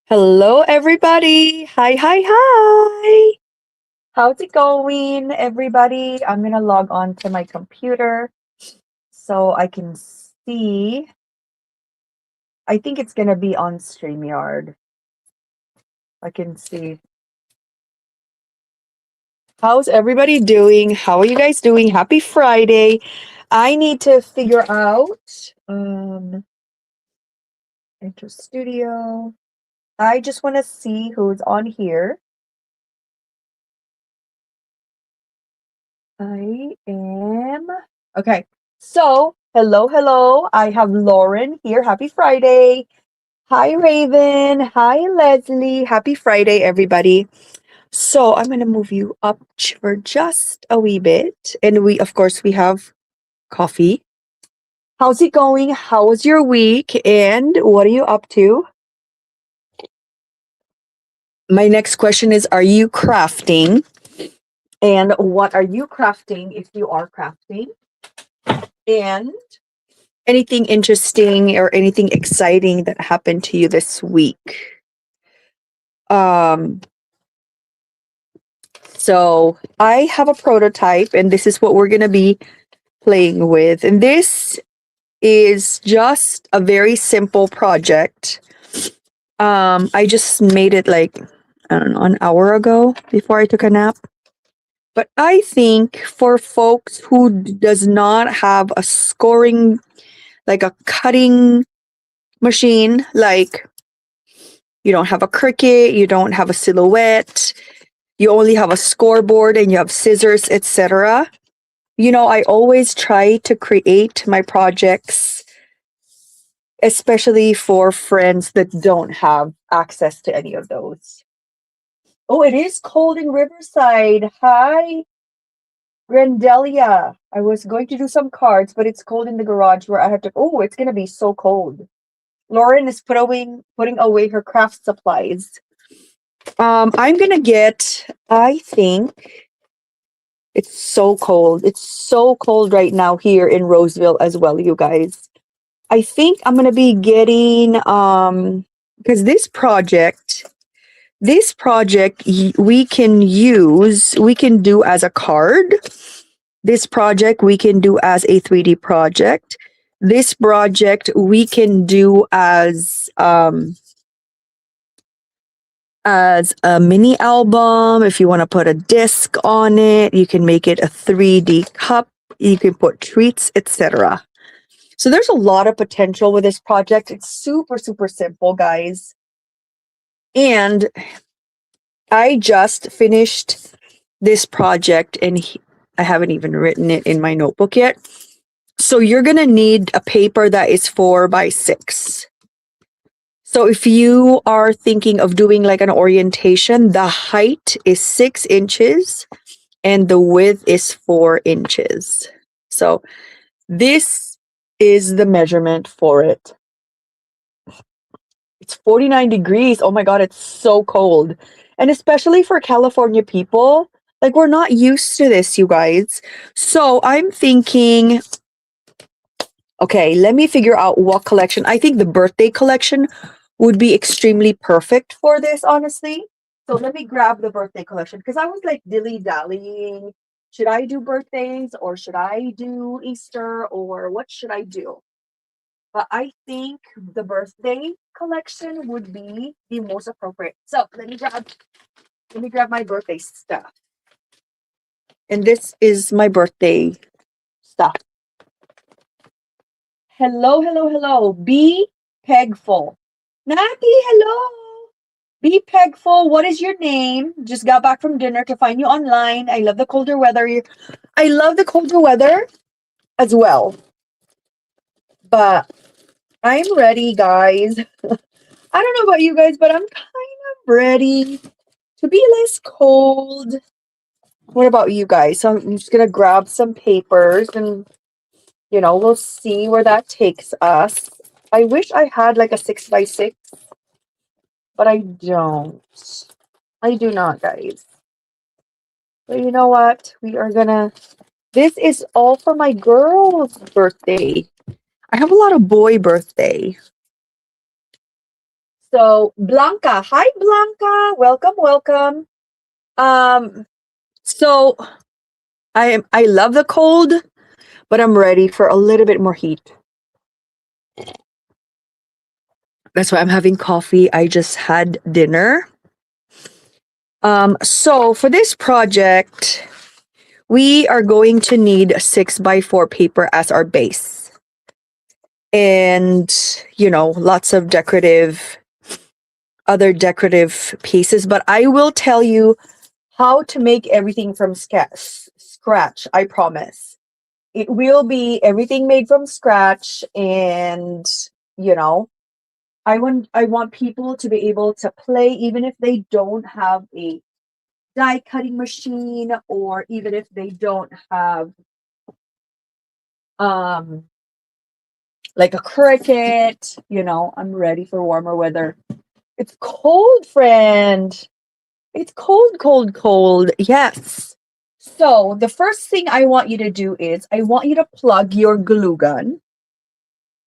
Hello, everybody. Hi, hi, hi. How's it going, everybody? I'm going to log on to my computer so I can see. I think it's going to be on StreamYard. I can see. How's everybody doing? How are you guys doing? Happy Friday. I need to figure out enter studio. I just want to see who's on here. I am okay. So, hello, hello. I have Lauren here. Happy Friday. Hi, Raven. Hi, Leslie. Happy Friday, everybody. So, I'm going to move you up for just a wee bit. And of course, we have coffee. How's it going? How was your week? And what are you up to? My next question is, are you crafting? And what are you crafting if you are crafting? And anything interesting or anything exciting that happened to you this week? Um, so I have a prototype, and this is what we're gonna be playing with. And this is just a very simple project. I just made it like, I don't know, an hour ago before I took a nap. But I think for folks who does not have a scoring, like a cutting machine, like you don't have a Cricut, you don't have a Silhouette, you only have a scoreboard and you have scissors, etc. I always try to create my projects, especially for friends that don't have access to any of those. Oh, it is cold in Riverside. Hi, Grandelia. I was going to do some cards, but it's cold in the garage where I have to. Oh, it's going to be so cold. Lauren is putting away her craft supplies. I'm gonna get, I think it's so cold. It's so cold right now here in Roseville as well, you guys. I think I'm gonna be getting because we can do as a card. This project we can do as a 3D project. This project we can do as a mini album. If you want to put a disc on it, you can make it a 3D cup. You can put treats, etc. So there's a lot of potential with this project. It's super, super simple, guys. And I just finished this project and I haven't even written it in my notebook yet. So you're going to need a paper that is 4x6. So if you are thinking of doing like an orientation, the height is 6 inches and the width is 4 inches. So this is the measurement for it. It's 49 degrees. Oh my God, it's so cold. And especially for California people, like we're not used to this, you guys. So I'm thinking, okay, let me figure out what collection. I think the birthday collection would be extremely perfect for this, honestly. So let me grab the birthday collection because I was like dilly-dallying. Should I do birthdays or should I do Easter or what should I do? But I think the birthday collection would be the most appropriate. So let me grab my birthday stuff. And this is my birthday stuff. Hello, hello, hello. Be Pegful. Nati, hello. Be Pegful. What is your name? Just got back from dinner to find you online. I love the colder weather. I love the colder weather as well. But I'm ready, guys. I don't know about you guys, but I'm kind of ready to be less cold. What about you guys? So I'm just going to grab some papers and, we'll see where that takes us. I wish I had like a 6x6, but I don't. I do not, guys. But you know what? This is all for my girl's birthday. I have a lot of boy birthday So Blanca, hi Blanca, welcome, welcome. Um, so I love the cold, but I'm ready for a little bit more heat. That's why I'm having coffee. I just had dinner. So for this project, we are going to need a 6x4 paper as our base. And, lots of other decorative pieces, but I will tell you how to make everything from scratch, I promise. It will be everything made from scratch, and you know, I want people to be able to play even if they don't have a die cutting machine, or even if they don't have um like a cricket. I'm ready for warmer weather. It's cold, friend. It's cold, cold, cold. Yes. So the first thing I want you to do is I want you to plug your glue gun.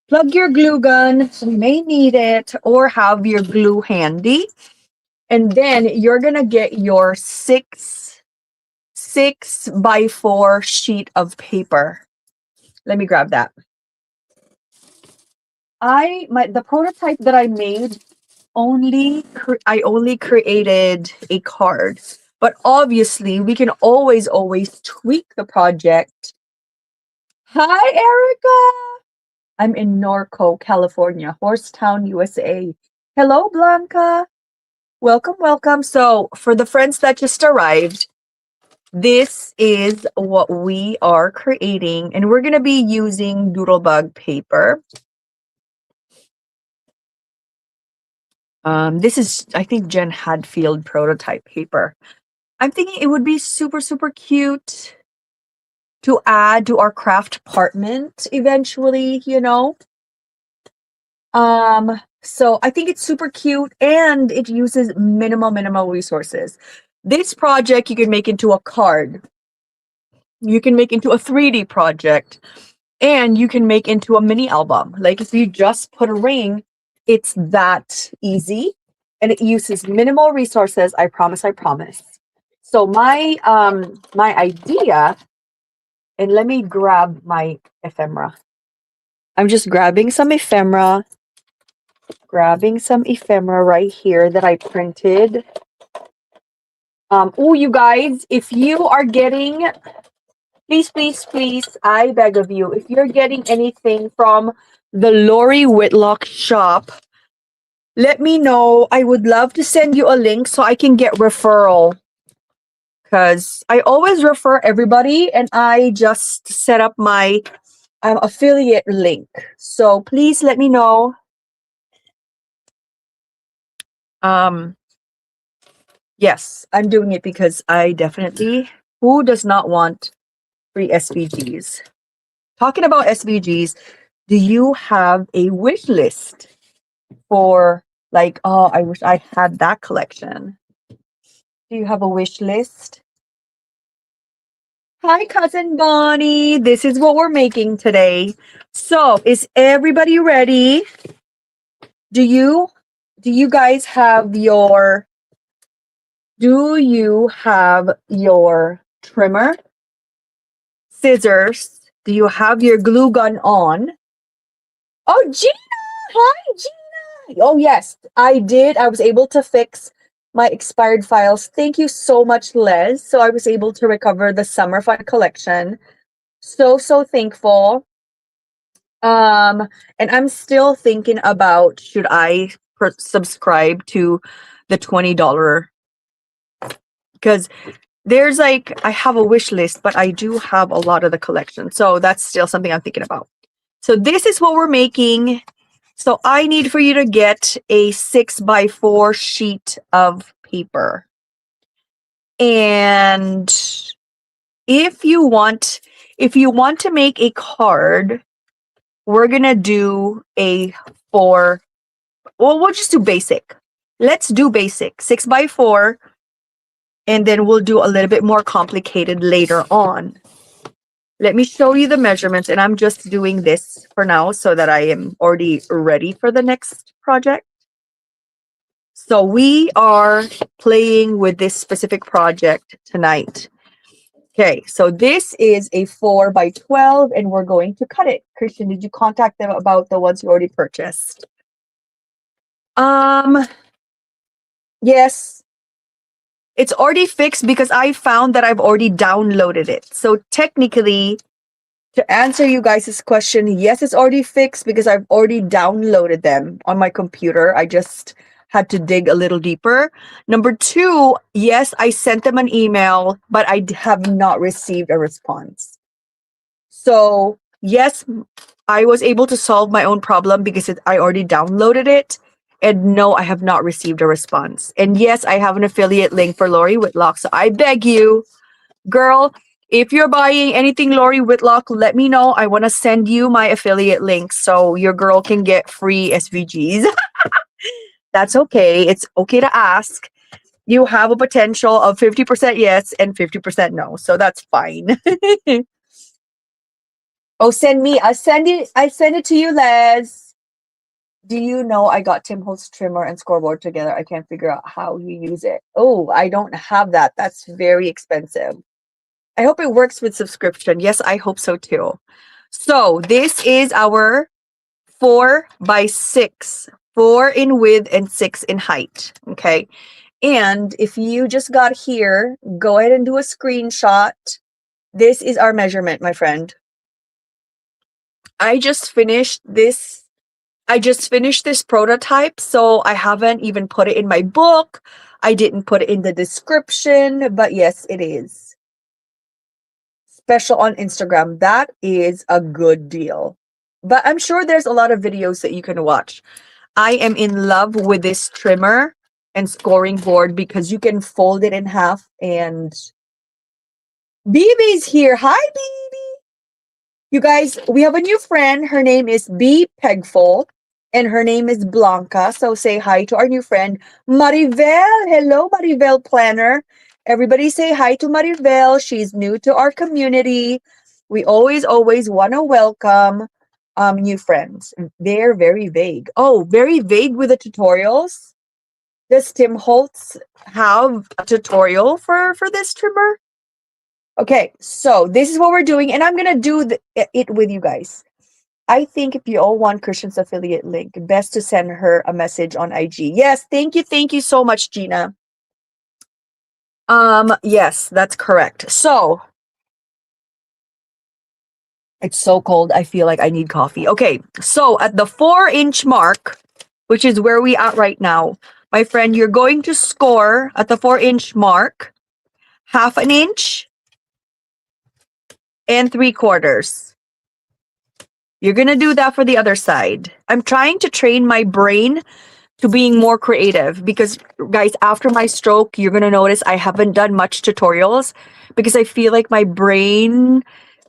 Plug your glue gun. So you may need it or have your glue handy. And then you're gonna get your six by four sheet of paper. Let me grab that. The prototype that I made I only created a card, but obviously we can always tweak the project. Hi Erica, I'm in Norco, California, Horsetown, USA. Hello Blanca, welcome. So for the friends that just arrived, this is what we are creating, and we're going to be using Doodlebug paper. This is, I think, Jen Hadfield prototype paper. I'm thinking it would be super, super cute to add to our craft apartment eventually. So I think it's super cute and it uses minimal resources. This project you can make into a card. You can make into a 3D project, and you can make into a mini album. Like if you just put a ring, it's that easy and it uses minimal resources. I promise. So my idea, and let me grab my ephemera. I'm just grabbing some ephemera right here that I printed. Oh, you guys, if you are getting, please, I beg of you, if you're getting anything from the Lori Whitlock shop, let me know. I would love to send you a link so I can get referral, because I always refer everybody and I just set up my affiliate link. So please let me know. Yes, I'm doing it because I definitely, who does not want free SVGs? Talking about SVGs, do you have a wish list for, like, oh, I wish I had that collection? Do you have a wish list? Hi, cousin Bonnie. This is what we're making today. So, is everybody ready? Do you guys have your trimmer, scissors? Do you have your glue gun on? Oh, Gina! Hi, Gina! Oh, yes, I did. I was able to fix my expired files. Thank you so much, Les. So I was able to recover the Summer Fun collection. So thankful. And I'm still thinking about, should I subscribe to the $20, because there's like, I have a wish list, but I do have a lot of the collection. So that's still something I'm thinking about. So this is what we're making. So I need for you to get a 6x4 sheet of paper. And if you want to make a card, we're gonna do we'll just do basic. Let's do basic, 6x4, and then we'll do a little bit more complicated later on. Let me show you the measurements, and I'm just doing this for now so that I am already ready for the next project. So we are playing with this specific project tonight. Okay, so this is a 4x12 and we're going to cut it. Christian, did you contact them about the ones you already purchased? Yes. It's already fixed because I found that I've already downloaded it. So technically, to answer you guys' question, yes, it's already fixed because I've already downloaded them on my computer. I just had to dig a little deeper. Number two, yes, I sent them an email, but I have not received a response. So yes, I was able to solve my own problem because I already downloaded it. And no, I have not received a response. And yes, I have an affiliate link for Lori Whitlock. So I beg you, girl, if you're buying anything Lori Whitlock, let me know. I want to send you my affiliate link so your girl can get free SVGs. That's okay. It's okay to ask. You have a potential of 50% yes and 50% no. So that's fine. Oh, send me. I send it to you, Les. Do you know I got Tim Holtz trimmer and scoreboard together? I can't figure out how you use it. Oh, I don't have that. That's very expensive. I hope it works with subscription. Yes, I hope so too. So this is our 4x6, 4 in width and 6 in height. Okay. And if you just got here, go ahead and do a screenshot. This is our measurement, my friend. I just finished this prototype, so I haven't even put it in my book. I didn't put it in the description, but yes, it is. Special on Instagram. That is a good deal. But I'm sure there's a lot of videos that you can watch. I am in love with this trimmer and scoring board because you can fold it in half and BB's here. Hi, BB. You guys, we have a new friend. Her name is B Pegful. And her name is Blanca. So say hi to our new friend, Maribel. Hello, Maribel Planner. Everybody say hi to Maribel. She's new to our community. We always want to welcome new friends. They're very vague. Oh, very vague with the tutorials. Does Tim Holtz have a tutorial for this trimmer? Okay, so this is what we're doing. And I'm going to do it with you guys. I think if you all want Christian's affiliate link, best to send her a message on IG. Yes, thank you so much, Gina. Yes, that's correct. So it's so cold. I feel like I need coffee. Okay, so at the 4-inch mark, which is where we are right now, my friend, you're going to score at the 4-inch mark, 1/2 inch and 3/4. You're going to do that for the other side. I'm trying to train my brain to being more creative because, guys, after my stroke, you're going to notice I haven't done much tutorials because I feel like my brain,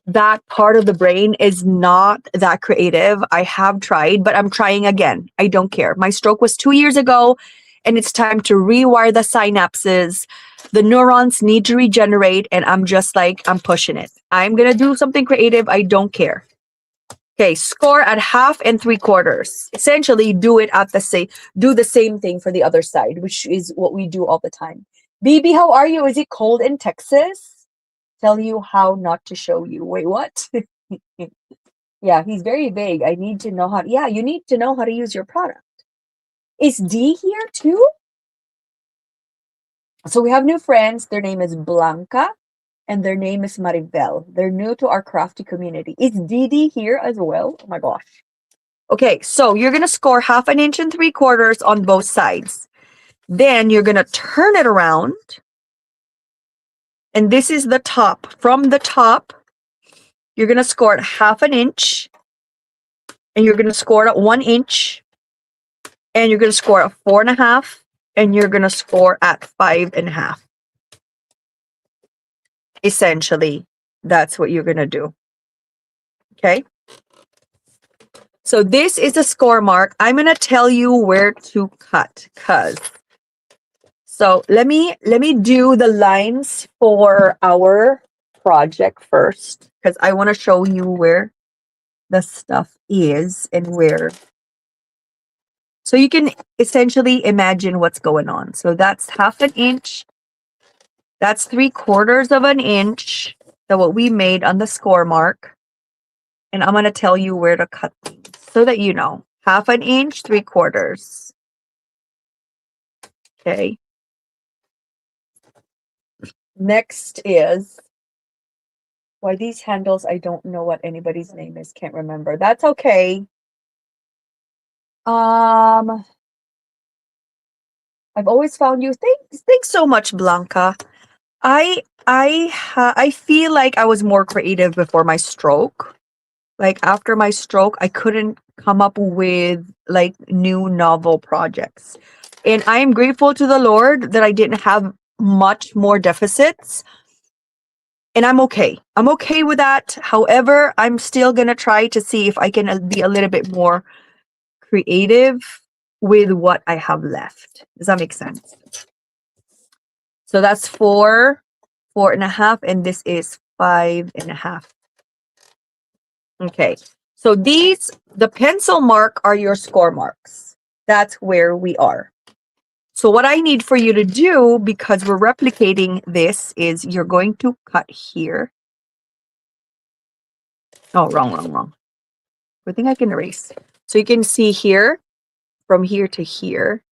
that part of the brain is not that creative. I have tried, but I'm trying again. I don't care. My stroke was 2 years ago and it's time to rewire the synapses. The neurons need to regenerate and I'm just like, I'm pushing it. I'm going to do something creative. I don't care. Okay, score at 1/2 and 3/4. Essentially, do the same thing for the other side, which is what we do all the time. BB, how are you? Is it cold in Texas? Tell you how not to show you. Wait, what? Yeah, he's very vague. I need to know yeah, you need to know how to use your product. Is D here too? So we have new friends. Their name is Blanca and their name is Maribel. They're new to our crafty community. Is Didi here as well? Oh my gosh. Okay, so you're going to score 1/2 inch and 3/4 on both sides. Then you're going to turn it around. And this is the top. From the top, you're going to score at 1/2 inch. And you're going to score at 1 inch. And you're going to score at 4.5. And you're going to score at 5.5. Essentially, that's what you're going to do. Okay. So this is a score mark. I'm going to tell you where to cut so let me do the lines for our project first because I want to show you where the stuff is and where. So you can essentially imagine what's going on. So that's 1/2 inch. That's 3/4 of an inch. So what we made on the score mark. And I'm going to tell you where to cut these so that you know. 1/2 inch, 3/4. Okay. Next is, why these handles, I don't know what anybody's name is. Can't remember. That's okay. I've always found you. Thanks so much, Blanca. I feel like I was more creative before my stroke. Like after my stroke, I couldn't come up with like new novel projects. And I am grateful to the Lord that I didn't have much more deficits. And I'm okay. I'm okay with that. However, I'm still going to try to see if I can be a little bit more creative with what I have left. Does that make sense? So that's 4.5, and this is 5.5. Okay. So these, the pencil mark are your score marks. That's where we are. So what I need for you to do, because we're replicating this, is you're going to cut here. Oh, wrong. I think I can erase. So you can see here, from here to here,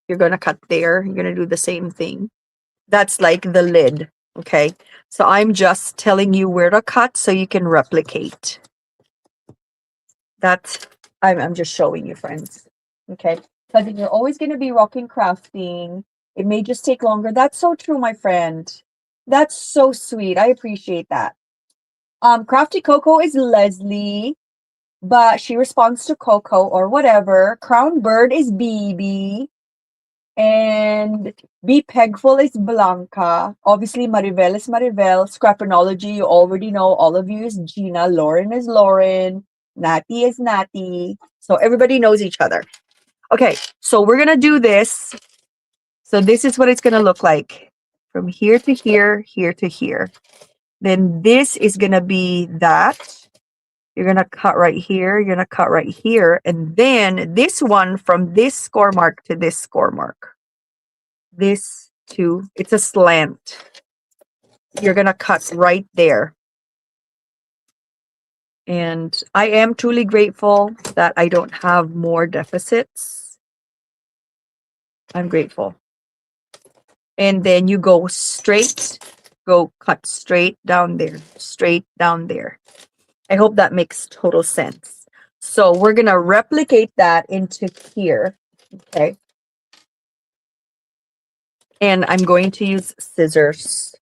you're going to cut there. You're going to do the same thing. That's like the lid. Okay. So I'm just telling you where to cut so you can replicate. That's, I'm just showing you, friends. Okay. Because you're always going to be rocking crafting. It may just take longer. That's so true, my friend. That's so sweet. I appreciate that. Crafty Coco is Leslie, but she responds to Coco or whatever. Crown Bird is BB. And Be Pegful is Blanca. Obviously, Maribel is Maribel. Scrapinology, you already know. All of you is Gina. Lauren is Lauren. Natty is Natty. So everybody knows each other. Okay, so we're going to do this. So this is what it's going to look like. From here to here, here to here. Then this is going to be that. You're going to cut right here. You're going to cut right here. And then this one from this score mark to this score mark. This to, it's a slant. You're going to cut right there. And I am truly grateful that I don't have more deficits. I'm grateful. And then you go straight, go cut straight down there, straight down there. I hope that makes total sense. So we're going to replicate that into here. Okay. And I'm going to use scissors.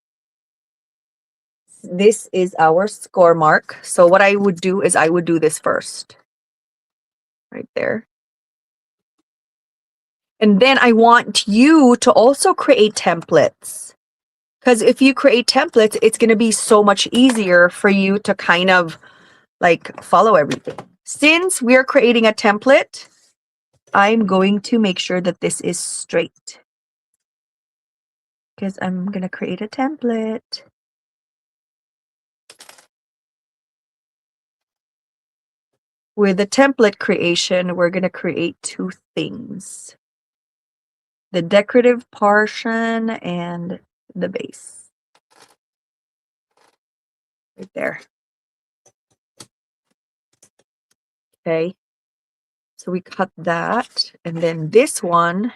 This is our score mark. So what I would do is I would do this first. Right there. And then I want you to also create templates. Because if you create templates, it's going to be so much easier for you to kind of like follow everything. Since we're creating a template, I'm going to make sure that this is straight. Because I'm going to create a template. With the template creation, we're going to create two things. The decorative portion and the base. Right there. Okay. So we cut that. And then this one,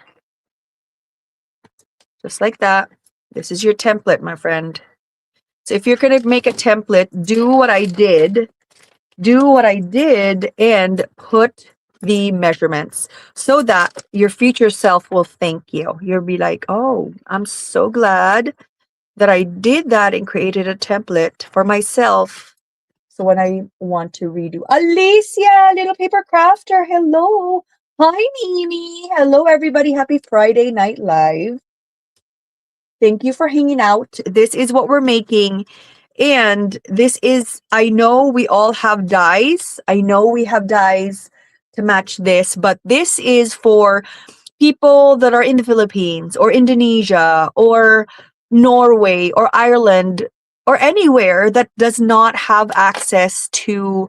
just like that. This is your template, my friend. So if you're going to make a template, do what I did. Do what I did and put the measurements so that your future self will thank you. You'll be like, oh, I'm so glad that I did that and created a template for myself. So when I want to redo. Alicia, Little Paper Crafter, hello. Hi, Mimi. Hello, everybody. Happy Friday Night Live. Thank you for hanging out. This is what we're making. And this is, I know we all have dies. I know we have dies to match this, but this is for people that are in the Philippines or Indonesia or Norway or Ireland or anywhere that does not have access to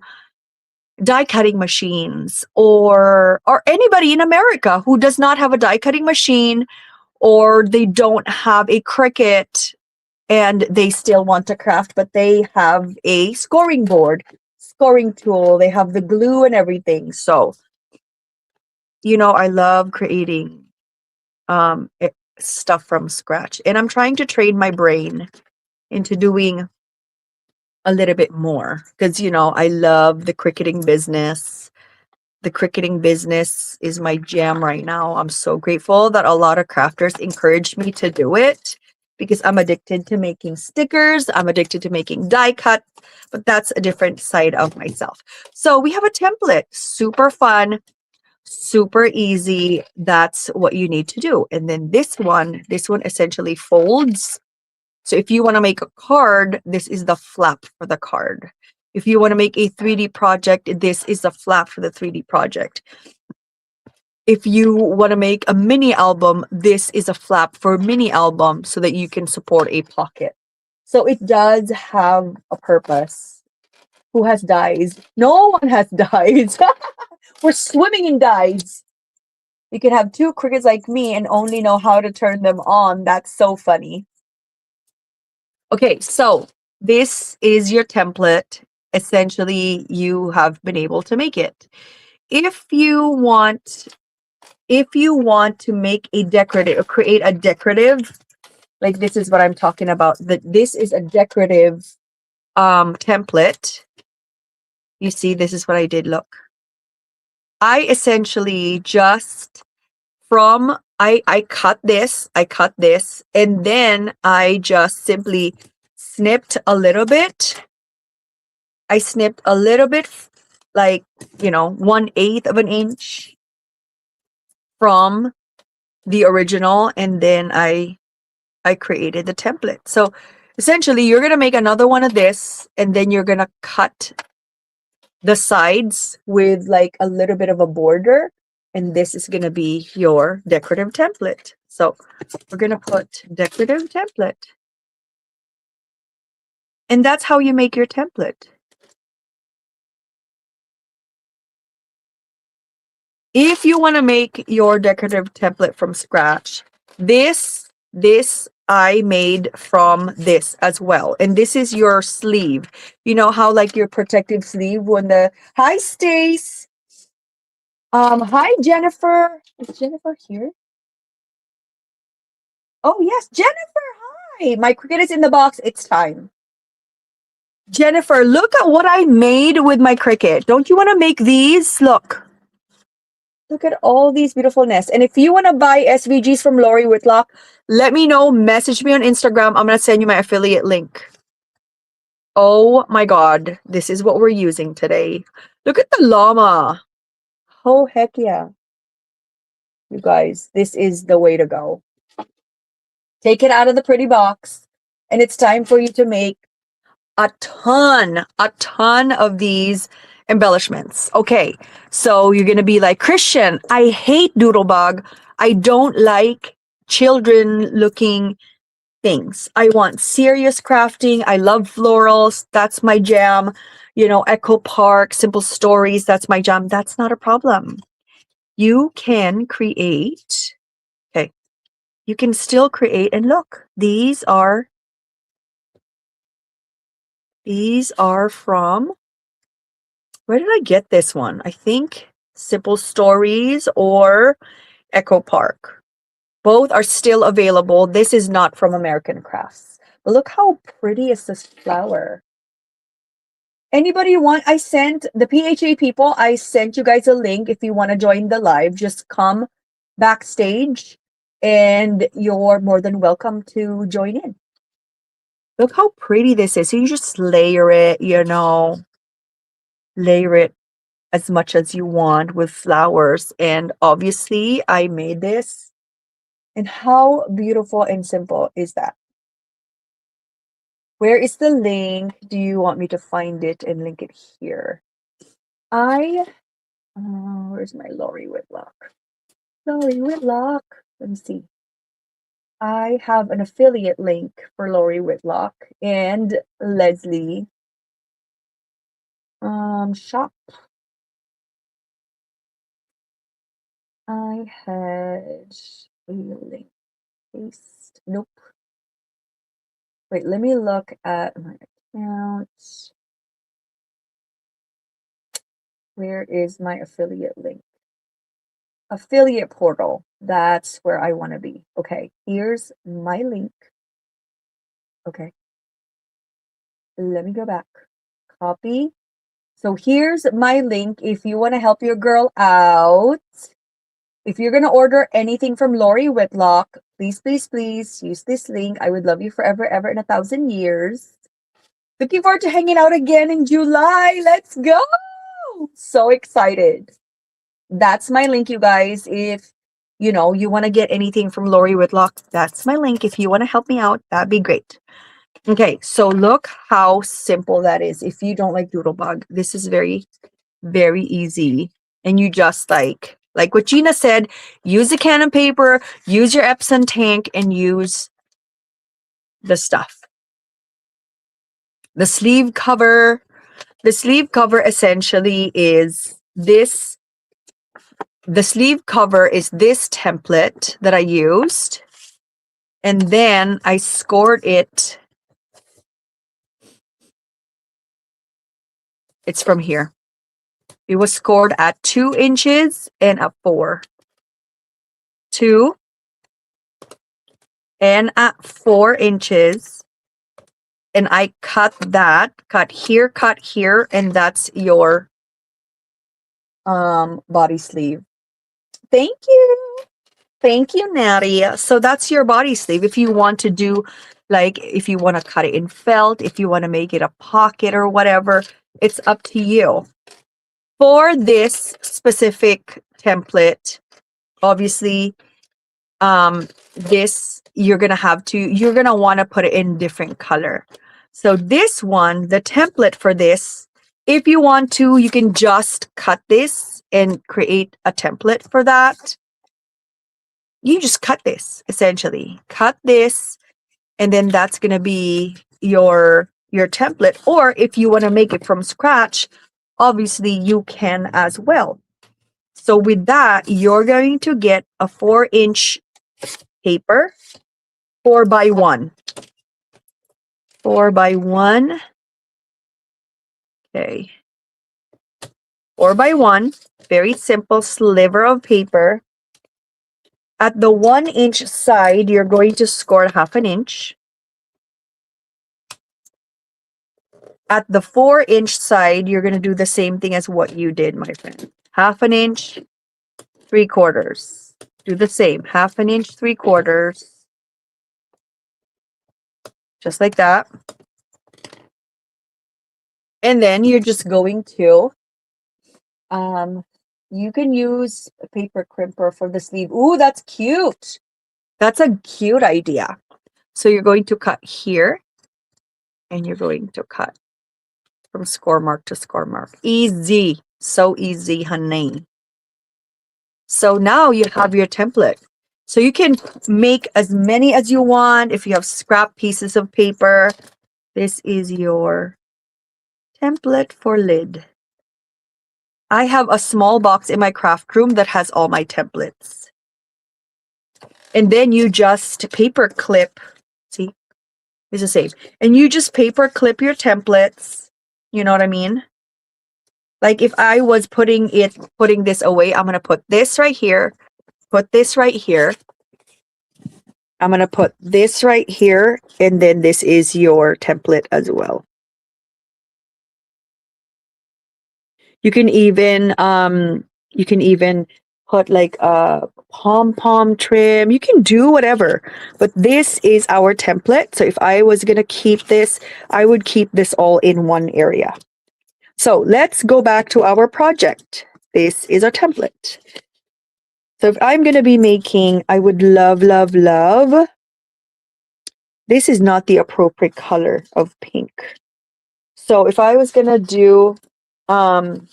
die cutting machines, or anybody in America who does not have a die cutting machine, or they don't have a Cricut and they still want to craft, but they have a scoring board, scoring tool, they have the glue and everything. So, I love creating stuff from scratch, and I'm trying to train my brain into doing a little bit more because I love the cricketing business. The cricketing business is my jam right now. I'm so grateful that a lot of crafters encouraged me to do it because I'm addicted to making stickers. I'm addicted to making die cut, but that's a different side of myself. So we have a template, super fun, super easy. That's what you need to do. And then this one essentially folds. So if you want to make a card, this is the flap for the card. If you want to make a 3D project, this is the flap for the 3D project. If you want to make a mini album, this is a flap for a mini album so that you can support a pocket. So it does have a purpose. Who has dies? No one has dies. We're swimming in dies. You could have two crickets like me and only know how to turn them on. That's so funny. Okay, so this is your template. Essentially, you have been able to make it. If you want to make a decorative or create a decorative, like this is what I'm talking about, that this is a decorative template. You see, this is what I did. Look, I essentially just I cut this, and then I just simply snipped a little bit. I snipped a little bit, like 1/8 of an inch from the original, and then I created the template. So essentially you're gonna make another one of this, and then you're gonna cut the sides with like a little bit of a border, and this is gonna be your decorative template. So we're gonna put decorative template, and that's how you make your template. If you want to make your decorative template from scratch, this I made from this as well. And this is your sleeve. You know how like your protective sleeve when hi Stace. Hi Jennifer. Is Jennifer here? Oh yes, Jennifer, hi. My Cricut is in the box. It's time. Jennifer, look at what I made with my Cricut. Don't you want to make these? Look at all these beautiful nests. And if you want to buy SVGs from Lori Whitlock, let me know. Message me on Instagram. I'm going to send you my affiliate link. Oh my God. This is what we're using today. Look at the llama. Oh, heck yeah. You guys, this is the way to go. Take it out of the pretty box. And it's time for you to make a ton of these embellishments. Okay, so you're gonna be like, Christian, I hate Doodlebug. I don't like children looking things. I want serious crafting. I love florals. That's my jam. Echo Park, Simple Stories. That's my jam. That's not a problem. You can create. Okay, you can still create. And look, these are from, where did I get this one? I think Simple Stories or Echo Park. Both are still available. This is not from American Crafts. But look how pretty is this flower. Anybody want, I sent the PHA people, I sent you guys a link. If you want to join the live, just come backstage and you're more than welcome to join in. Look how pretty this is. So you just layer it, layer it as much as you want with flowers. And obviously I made this. And how beautiful and simple is that? Where is the link? Do you want me to find it and link it here? Where's my Lori Whitlock? Lori Whitlock. Let me see. I have an affiliate link for Lori Whitlock and Leslie. Shop. I had a link. Paste. Nope. Wait, let me look at my account. Where is my affiliate link? Affiliate portal. That's where I want to be. Okay, here's my link. Okay, let me go back. Copy. So here's my link if you want to help your girl out. If you're going to order anything from Lori Whitlock, please, please, please use this link. I would love you forever, ever, in 1,000 years. Looking forward to hanging out again in July. Let's go. So excited. That's my link, you guys. If you want to get anything from Lori Whitlock, that's my link. If you want to help me out, that'd be great. Okay, so look how simple that is. If you don't like Doodlebug, this is very, very easy. And you just like what Gina said, use the can of paper, use your Epsom tank, and use the stuff. The sleeve cover essentially is this. The sleeve cover is this template that I used. And then I scored it. It's from here. It was scored at 2 inches and at 4. 2 and at 4 inches. And I cut here, and that's your body sleeve. Thank you, Nadia. So that's your body sleeve. If you want to do, if you want to cut it in felt, if you want to make it a pocket or whatever, it's up to you. For this specific template, obviously, this you're gonna want to put it in different color. So this one, the template for this, if you want to, you can just cut this and create a template for that. You just cut this, essentially. Cut this, and then that's gonna be your template. Or if you want to make it from scratch, obviously you can as well. So with that, you're going to get a 4-inch paper, 4x1. 4x1. Okay. 4x1. Very simple sliver of paper. At the 1-inch side, you're going to score 1/2 inch. At the 4-inch side, you're going to do the same thing as what you did, my friend. 1/2 inch, 3/4. Do the same. 1/2 inch, 3/4. Just like that. And then you're just going to, you can use a paper crimper for the sleeve. Ooh, that's cute. That's a cute idea. So you're going to cut here, and you're going to cut from score mark to score mark. Easy. So easy, honey. So now you have your template. So you can make as many as you want. If you have scrap pieces of paper, this is your template for lid. I have a small box in my craft room that has all my templates. And then you just paper clip. See, it's the same. And you just paper clip your templates. You know what I mean? Like if I was putting this away, I'm going to put this right here, put this right here. I'm going to put this right here, and then this is your template as well. You can even put like a pom-pom trim. You can do whatever, but this is our template. So if I was going to keep this, I would keep this all in one area. So let's go back to our project. This is our template. So if I'm going to be making, I would love, love, love. This is not the appropriate color of pink. So if I was going to do, I'm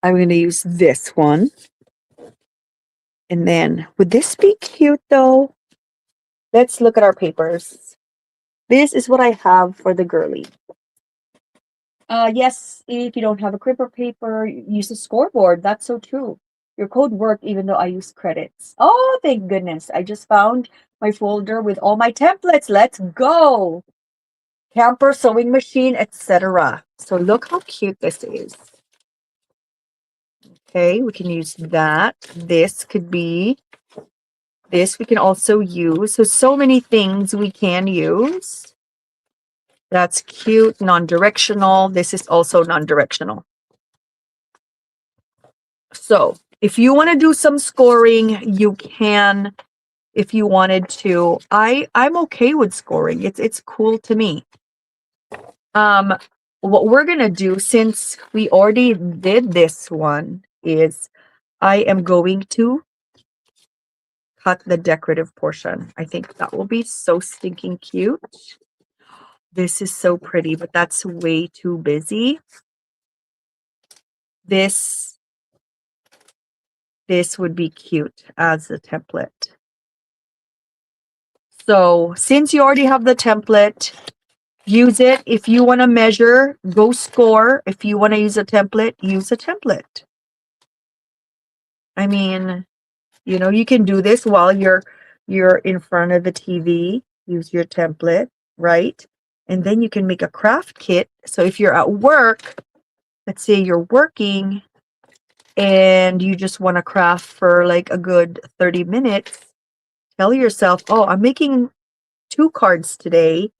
going to use this one. And then, would this be cute though? Let's look at our papers. This is what I have for the girly. Yes, if you don't have a clipper paper, use a scoreboard. That's so true. Your code worked even though I use credits. Oh, thank goodness. I just found my folder with all my templates. Let's go. Camper, sewing machine, etc. So look how cute this is. Okay, we can use that. This could be, this we can also use. So many things we can use. That's cute, non-directional. This is also non-directional. So if you want to do some scoring, you can if you wanted to. I'm okay with scoring. It's cool to me. What we're gonna do, since we already did this one, is I am going to cut the decorative portion. I think that will be so stinking cute. This is so pretty, but that's way too busy. This would be cute as a template. So since you already have the template, use it. If you want to measure, go score. If you want to use a template, use a template. I mean, you know, you can do this while you're in front of the TV. Use your template, right? And then you can make a craft kit. So if you're at work, let's say you're working and you just want to craft for like a good 30 minutes, tell yourself, oh, I'm making 2 cards today.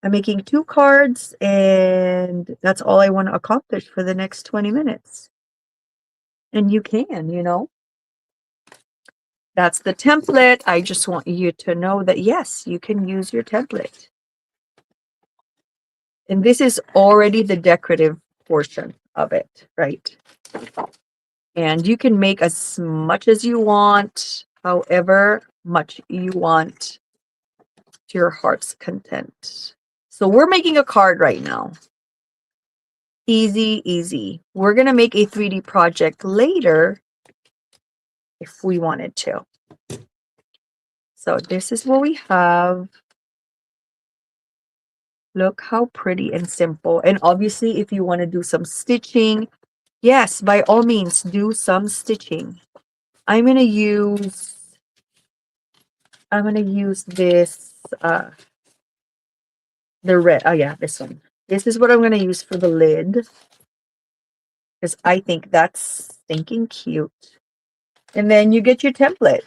I'm making 2 cards and that's all I want to accomplish for the next 20 minutes. And you can, you know. That's the template. I just want you to know that, yes, you can use your template. And this is already the decorative portion of it, right? And you can make as much as you want, however much you want, to your heart's content. So we're making a card right now. Easy, easy. We're going to make a 3D project later if we wanted to. So this is what we have. Look how pretty and simple. And obviously, if you want to do some stitching, yes, by all means, do some stitching. I'm going to use this, the red. Oh yeah, this one. This is what I'm going to use for the lid, because I think that's stinking cute. And then you get your template.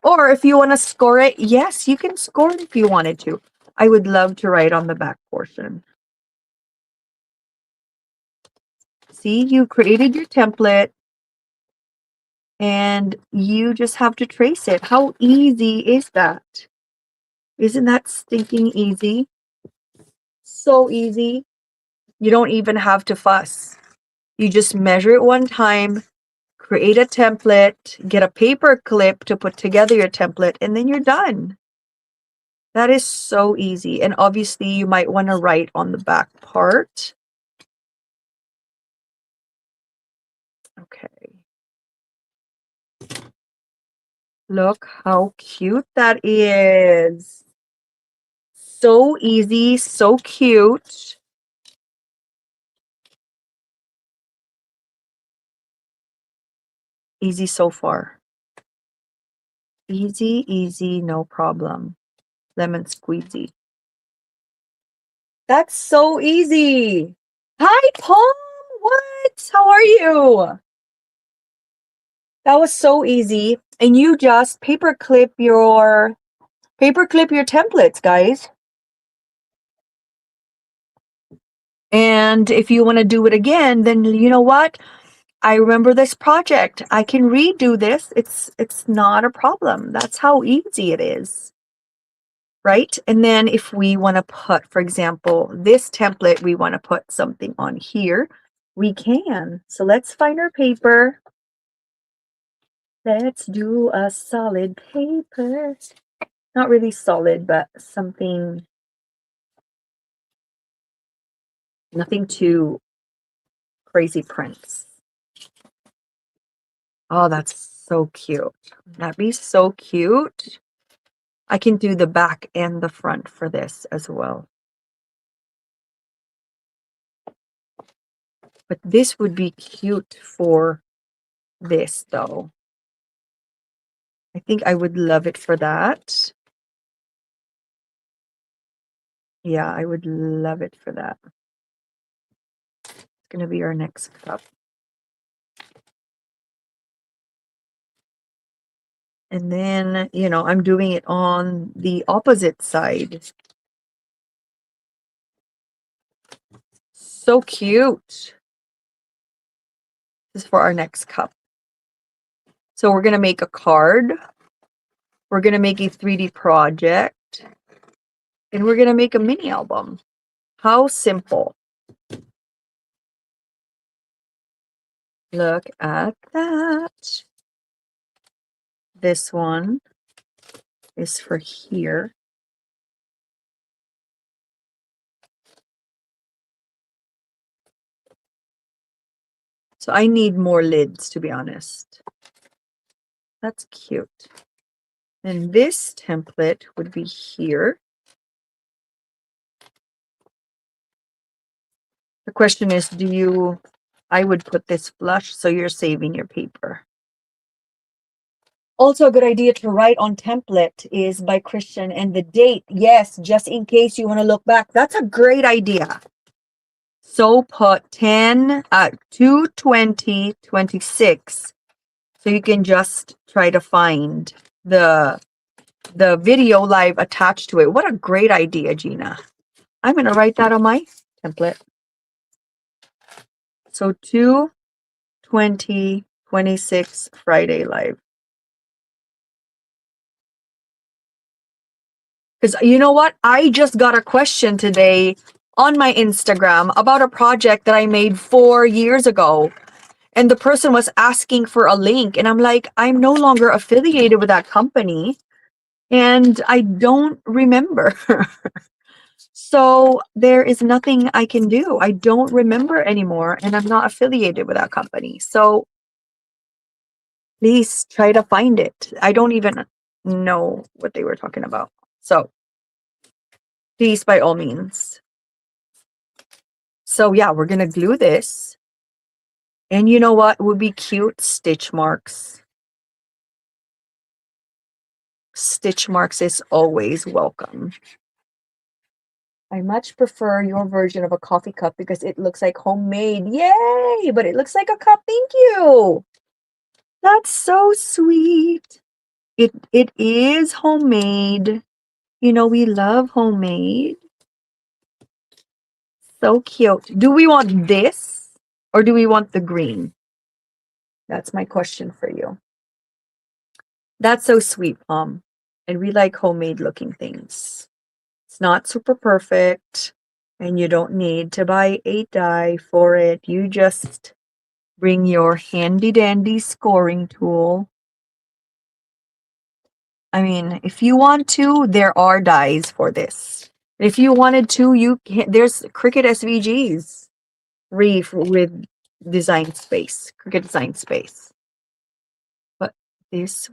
Or if you want to score it, yes, you can score it if you wanted to. I would love to write on the back portion. See, you created your template and you just have to trace it. How easy is that? Isn't that stinking easy? So easy. You don't even have to fuss. You just measure it one time, create a template, get a paper clip to put together your template, and then you're done. That is so easy. And obviously you might want to write on the back part. Okay. Look how cute that is. So easy, so cute. Easy so far. Easy, easy, no problem. Lemon squeezy. That's so easy. Hi, Palm. What? How are you? That was so easy. And you just paperclip your templates, guys. And if you want to do it again, then you know what? I remember this project. I can redo this. It's not a problem. That's how easy it is. Right? And then if we want to put, for example, this template, we want to put something on here, we can. So let's find our paper. Let's do a solid paper. Not really solid, but something, nothing too crazy prints. Oh, that's so cute. That'd be so cute. I can do the back and the front for this as well. But this would be cute for this, though. I think I would love it for that. Yeah, I would love it for that. It's going to be our next cup. And then, you know, I'm doing it on the opposite side. So cute. This is for our next cup. So we're going to make a card. We're going to make a 3D project. And we're going to make a mini album. How simple. Look at that. This one is for here. So I need more lids, to be honest. That's cute. And this template would be here. The question is, I would put this flush so you're saving your paper. Also, a good idea to write on template is by Christian and the date. Yes, just in case you want to look back. That's a great idea. So put 2/20/26. So you can just try to find the video live attached to it. What a great idea, Gina. I'm going to write that on my template. So 2/20/26 Friday live. Because you know what? I just got a question today on my Instagram about a project that I made 4 years ago. And the person was asking for a link. And I'm like, I'm no longer affiliated with that company. And I don't remember. So there is nothing I can do. I don't remember anymore. And I'm not affiliated with that company. So please try to find it. I don't even know what they were talking about. So please, by all means. So yeah, we're going to glue this. And you know what would be cute? Stitch marks. Stitch marks is always welcome. I much prefer your version of a coffee cup because it looks like homemade. Yay! But it looks like a cup. Thank you. That's so sweet. It is homemade. You know, we love homemade. So cute. Do we want this or do we want the green? That's my question for you. That's so sweet, Mom. And we like homemade looking things. It's not super perfect and you don't need to buy a die for it. You just bring your handy dandy scoring tool. I mean, if you want to, there are dies for this. If you wanted to, you can, there's Cricut SVGs with design space, Cricut design space. But this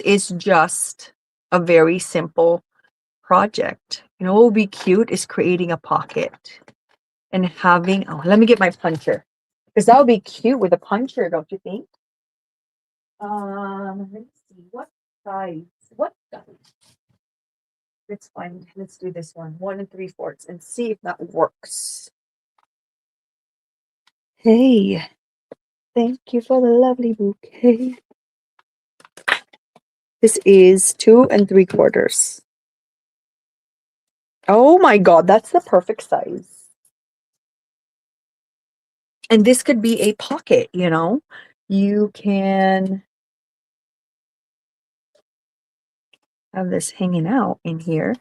is just a very simple project. You know what would be cute is creating a pocket and having, oh, let me get my puncher. Because that would be cute with a puncher, don't you think? Let's see, what size? Let's find, let's do this one, 1 3/4, and see if that works. Hey, thank you for the lovely bouquet. This is 2 3/4. Oh my God, that's the perfect size. And this could be a pocket, you know? You can have this hanging out in here.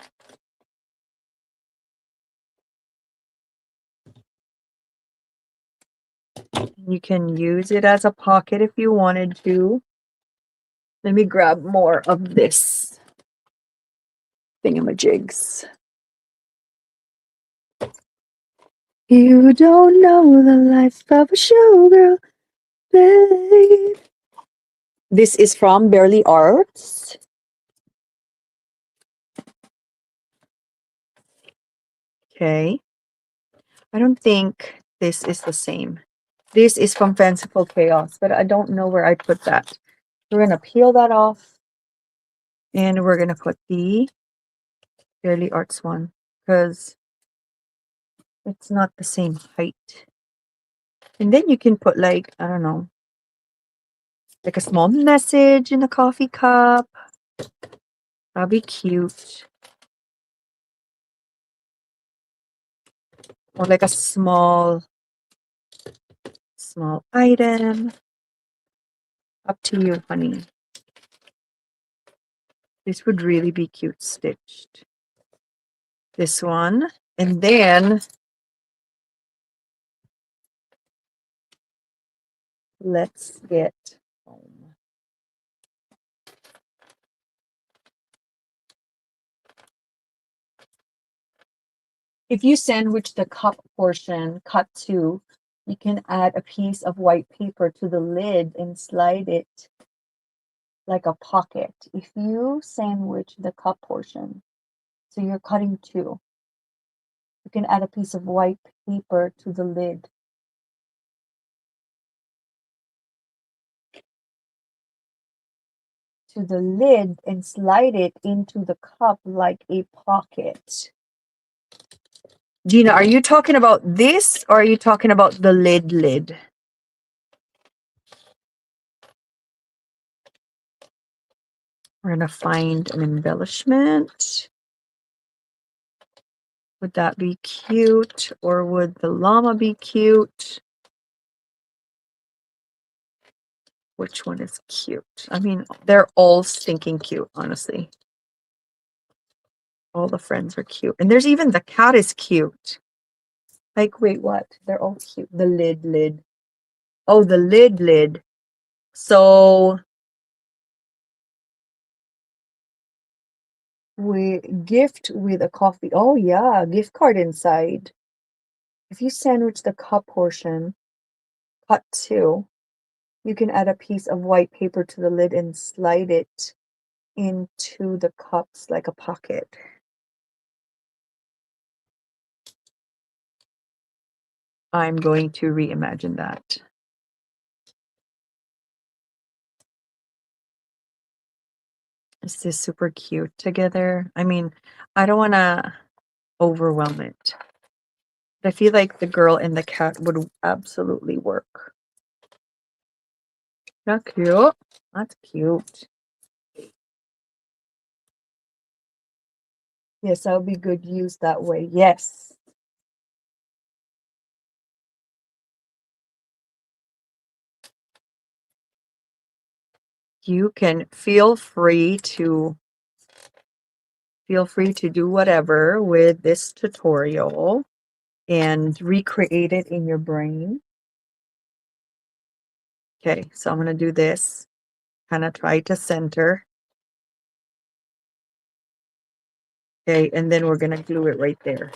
You can use it as a pocket if you wanted to. Let me grab more of this thingamajigs. You don't know the life of a showgirl, babe. This is from Barely Arts. Okay. I don't think this is the same. This is from Fanciful Chaos, but I don't know where I put that. We're going to peel that off. And we're going to put the Fairly Arts one because it's not the same height. And then you can put like, I don't know, like a small message in a coffee cup. That'll be cute. Or like a small item. Up to you, honey. This would really be cute stitched. This one. And then let's get home. If you sandwich the cup portion cut to, you can add a piece of white paper to the lid and slide it like a pocket. If you sandwich the cup portion, so you're cutting two, you can add a piece of white paper to the lid. To the lid and slide it into the cup like a pocket. Gina, are you talking about this or are you talking about the lid? We're going to find an embellishment. Would that be cute or would the llama be cute? Which one is cute? I mean, they're all stinking cute, honestly. All the friends are cute. And there's even the cat is cute. Like, wait, what? They're all cute. The lid. Oh, the lid. So we gift with a coffee. Oh yeah, gift card inside. If you sandwich the cup portion, cut two, you can add a piece of white paper to the lid and slide it into the cups like a pocket. I'm going to reimagine that. Is this super cute together? I mean, I don't want to overwhelm it. I feel like the girl and the cat would absolutely work. Not cute? That's cute. Yes, that would be good use that way. Yes. You can feel free to do whatever with this tutorial and recreate it in your brain. Okay, so I'm going to do this. Kind of try to center. Okay, and then we're going to glue it right there.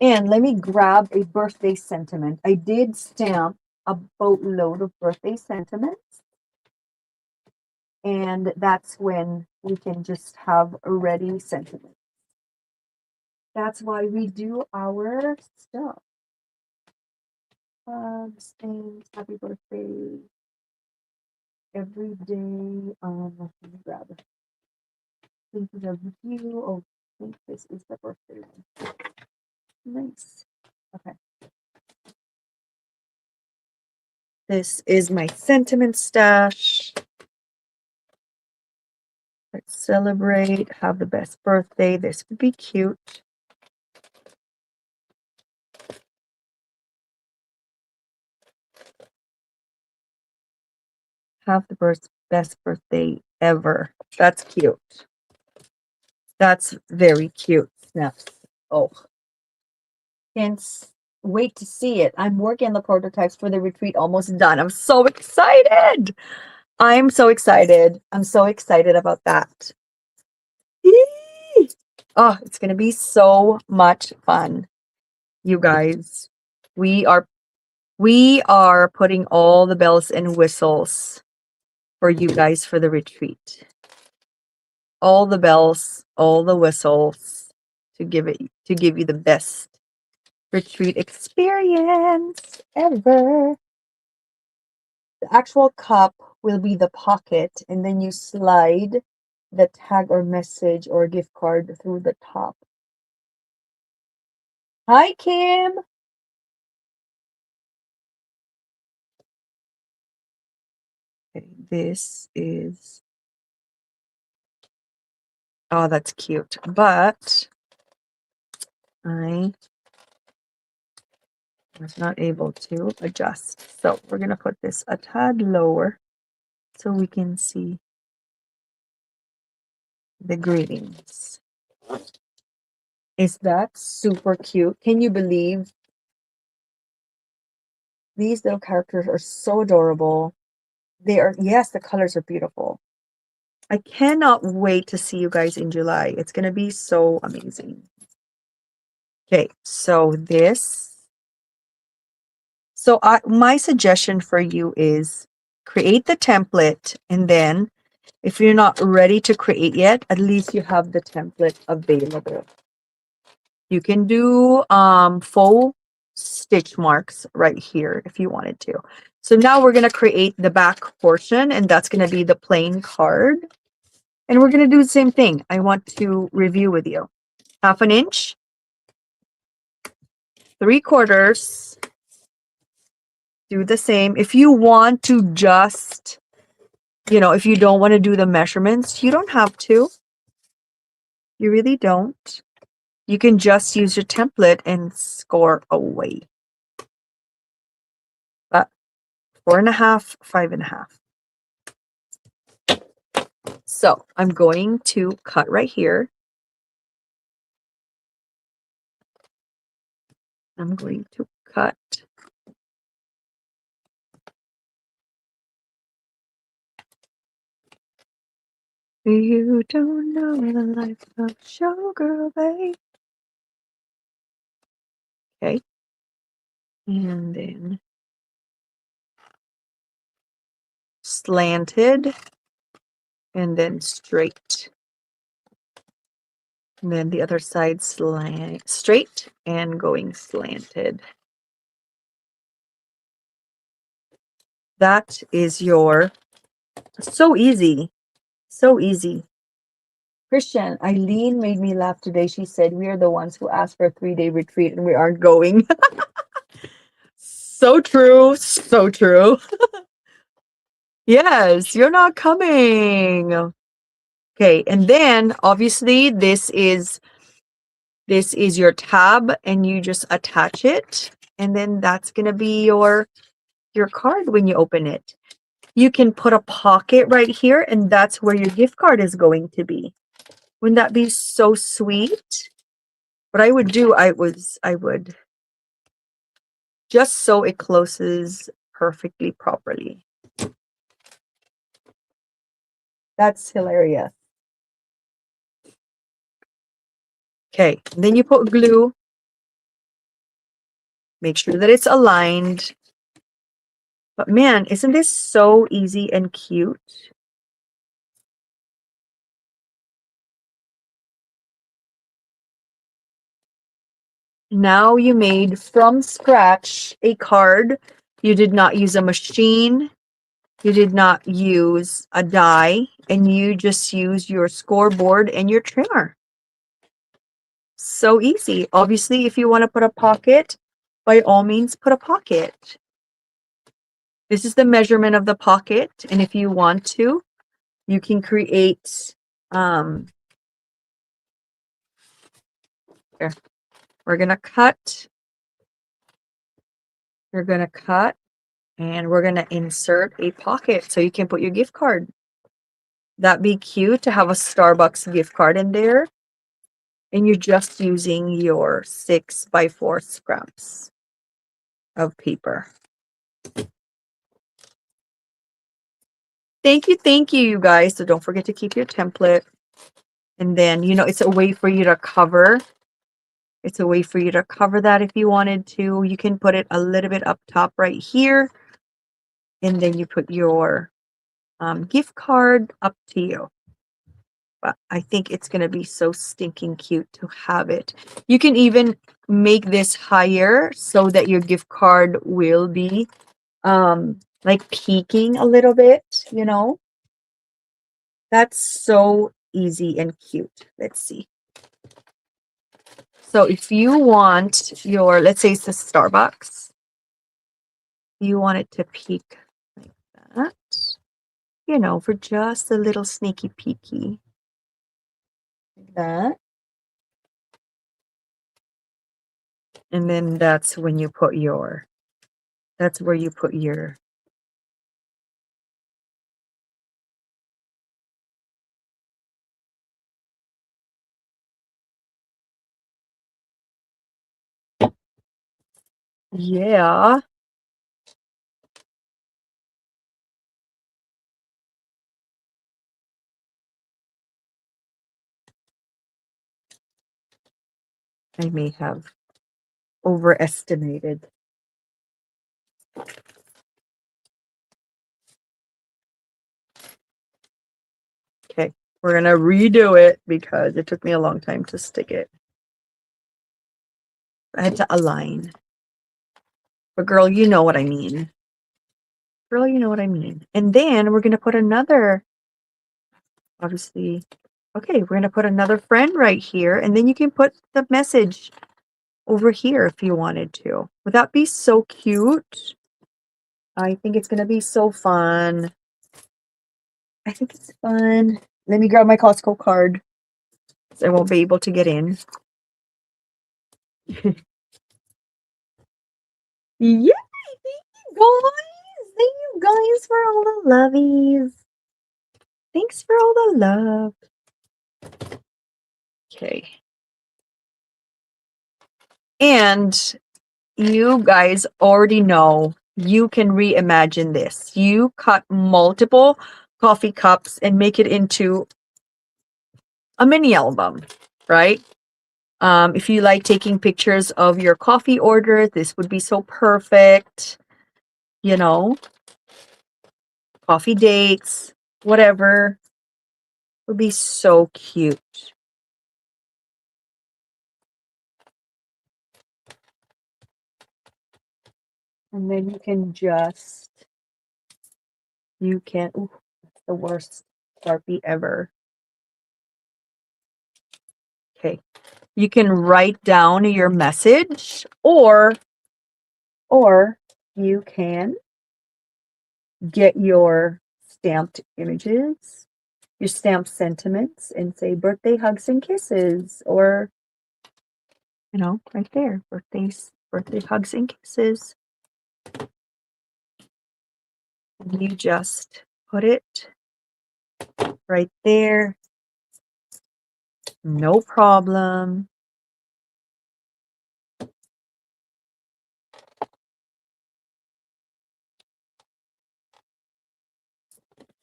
And let me grab a birthday sentiment. I did stamp a boatload of birthday sentiments. And that's when we can just have a ready sentiment. That's why we do our stuff. Things, happy birthday. Every day. Let me grab it. Thinking of you. Oh, I think this is the birthday one. Nice. Okay. This is my sentiment stash. Let's celebrate. Have the best birthday. This would be cute. Have the best birthday ever. That's cute. That's very cute. Snaps. Oh. Can't wait to see it. I'm working on the prototypes for the retreat, almost done. I'm so excited. I'm so excited. I'm so excited about that. Oh, it's going to be so much fun. You guys, we are putting all the bells and whistles for you guys for the retreat. All the bells, all the whistles to give you the best retreat experience ever. The actual cup will be the pocket, and then you slide the tag or message or gift card through the top. Hi, Kim. Okay, this is, oh, that's cute, but I was not able to adjust. So we're going to put this a tad lower so we can see the greetings. Is that super cute? Can you believe these little characters are so adorable? They are, yes, the colors are beautiful. I cannot wait to see you guys in July. It's going to be so amazing. Okay, so this. So my suggestion for you is create the template, and then if you're not ready to create yet, at least you have the template available. You can do faux stitch marks right here if you wanted to. So now we're going to create the back portion, and that's going to be the plain card. And we're going to do the same thing. I want to review with you. 1/2 inch, 3/4. Do the same. If you want to just, if you don't want to do the measurements, you don't have to. You really don't. You can just use your template and score away. But 4.5, 5.5. So I'm going to cut right here. I'm going to cut. You don't know the life of showgirl, babe. Okay. And then slanted and then straight. And then the other side straight and going slanted. That is your, so easy. So easy. Christian, Eileen made me laugh today. She said, we are the ones who asked for a 3-day retreat and we aren't going. So true. So true. Yes, you're not coming. Okay, and then obviously this is your tab, and you just attach it, and then that's gonna be your card when you open it. You can put a pocket right here, and that's where your gift card is going to be. Wouldn't that be so sweet? What I would do, I would just so it closes perfectly properly. That's hilarious. Okay, then you put glue. Make sure that it's aligned. But man, isn't this so easy and cute? Now you made from scratch a card. You did not use a machine. You did not use a die, and you just use your scoreboard and your trimmer. So easy. Obviously, if you want to put a pocket, by all means, put a pocket. This is the measurement of the pocket, and if you want to, you can create, here, we're going to cut. You're going to cut, and we're going to insert a pocket so you can put your gift card. That'd be cute to have a Starbucks gift card in there. And you're just using your 6x4 scraps of paper. Thank you, you guys. So don't forget to keep your template. And then, it's a way for you to cover. It's a way for you to cover that if you wanted to. You can put it a little bit up top right here. And then you put your gift card, up to you. But I think it's going to be so stinking cute to have it. You can even make this higher so that your gift card will be like peeking a little bit, you know. That's so easy and cute. Let's see. So if you want your, let's say it's a Starbucks, you want it to peek like that, you know, for just a little sneaky peeky. Like that. And then that's when you put your, that's where you put your, yeah. I may have overestimated. Okay, we're gonna redo it because it took me a long time to stick it. I had to align. But girl, you know what I mean. Girl, you know what I mean. And then we're gonna put another, obviously, okay, we're gonna put another friend right here, and then you can put the message over here if you wanted to. Would that be so cute? I think it's gonna be so fun. I think it's fun. Let me grab my Costco card. I won't be able to get in. Yay! Thank you guys! Thank you guys for all the lovies. Thanks for all the love. Okay. And you guys already know you can reimagine this. You cut multiple coffee cups and make it into a mini album, right? If you like taking pictures of your coffee order, this would be so perfect. You know, coffee dates, whatever, would be so cute. And then you can just, you can, ooh, that's the worst Sharpie ever. Okay. You can write down your message or you can get your stamped images, your stamped sentiments and say birthday hugs and kisses, or, you know, right there, birthday hugs and kisses. And you just put it right there. No problem.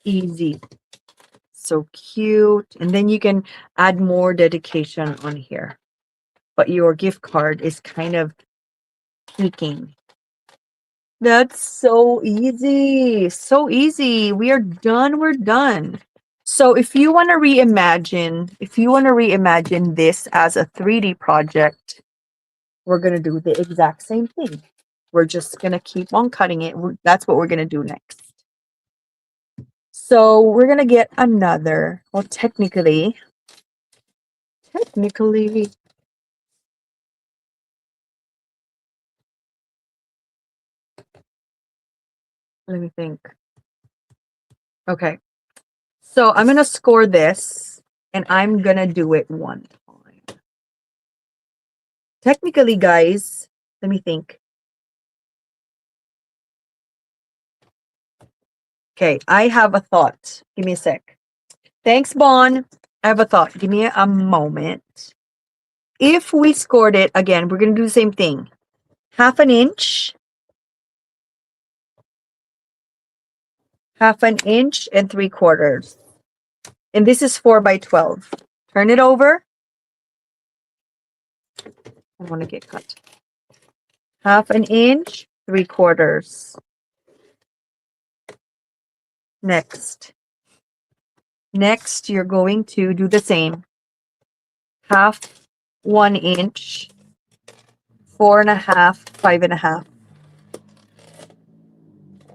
Easy. So cute. And then you can add more dedication on here. But your gift card is kind of peeking. That's so easy. So easy. We are done. We're done. So if you want to reimagine, this as a 3D project, we're going to do the exact same thing. We're just going to keep on cutting it. That's what we're going to do next. So we're going to get another, well, technically, let me think. Okay. So I'm going to score this and I'm going to do it one time. Technically, guys, let me think. Okay, I have a thought. Give me a sec. Thanks, Bon. I have a thought. Give me a moment. If we scored it, again, we're going to do the same thing. 1/2 inch. 1/2 inch and 3/4. And this is 4 by 12. Turn it over. I want to get cut. 1/2 inch, 3/4. Next. Next, you're going to do the same. Half 1 inch, 4.5, 5.5.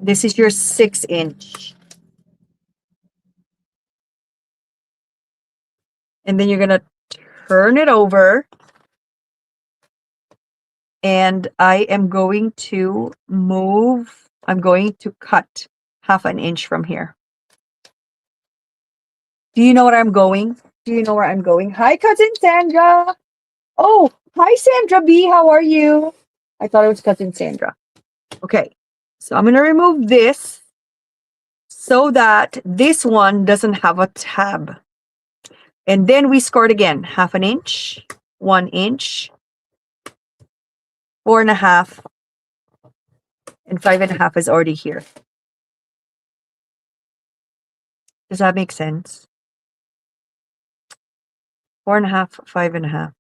This is your 6 inch. And then you're going to turn it over. And I am going to move, I'm going to cut 1/2 inch from here. Do you know where I'm going? Do you know where I'm going? Hi, cousin Sandra. Oh, hi, Sandra B. How are you? I thought it was cousin Sandra. Okay, so I'm going to remove this so that this one doesn't have a tab. And then we scored again, 1/2 inch, 1 inch, 4.5, and 5.5 is already here. Does that make sense? 4.5, 5.5.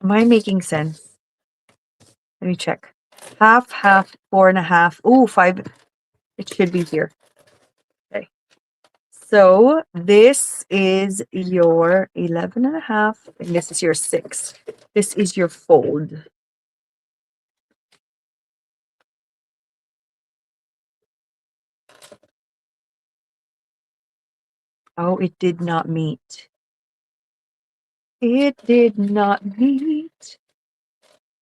Am I making sense? Let me check. 1/2, 1/2, 4.5. Ooh, 5. It should be here. Okay. So this is your 11.5, and this is your 6. This is your fold. Oh, it did not meet. It did not meet.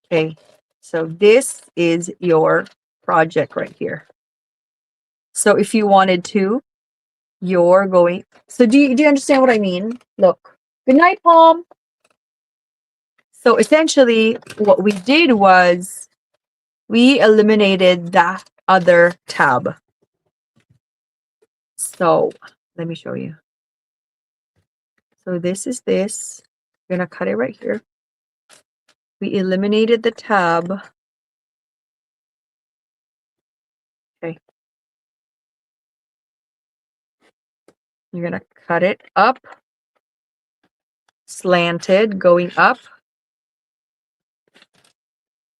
Okay, so this is your project right here. So if you wanted to, you're going. So do you understand what I mean? Look. Good night, Palm. So essentially, what we did was we eliminated that other tab. So let me show you. So this is this. We're going to cut it right here. We eliminated the tab. Okay. You're going to cut it up, slanted, going up.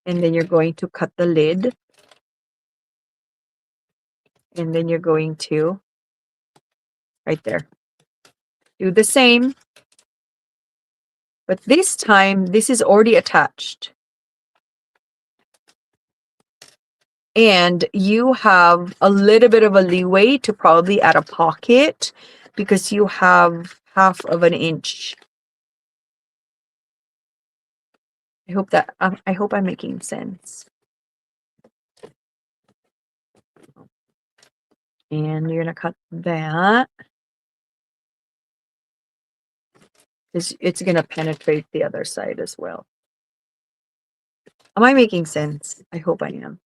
And then you're going to cut the lid. And then you're going to, right there, do the same. But this time, this is already attached. And you have a little bit of a leeway to probably add a pocket because you have 1/2 inch. I hope I'm making sense. And you're gonna cut that. It's gonna penetrate the other side as well. Am I making sense? I hope I am.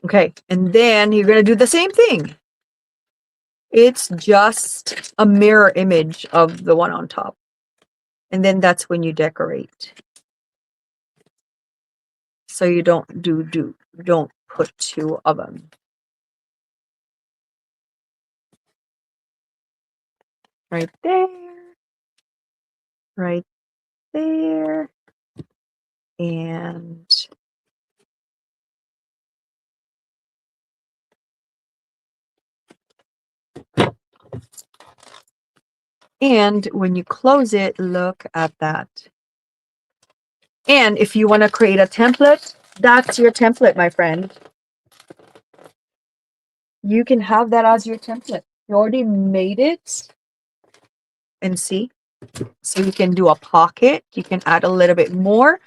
Okay, and then you're gonna do the same thing. It's just a mirror image of the one on top. And then that's when you decorate. So you don't don't put 2 of them. Right there. Right there. And when you close it, look at that. And if you want to create a template, that's your template, my friend. You can have that as your template. You already made it. And see? So you can do a pocket. You can add a little bit more.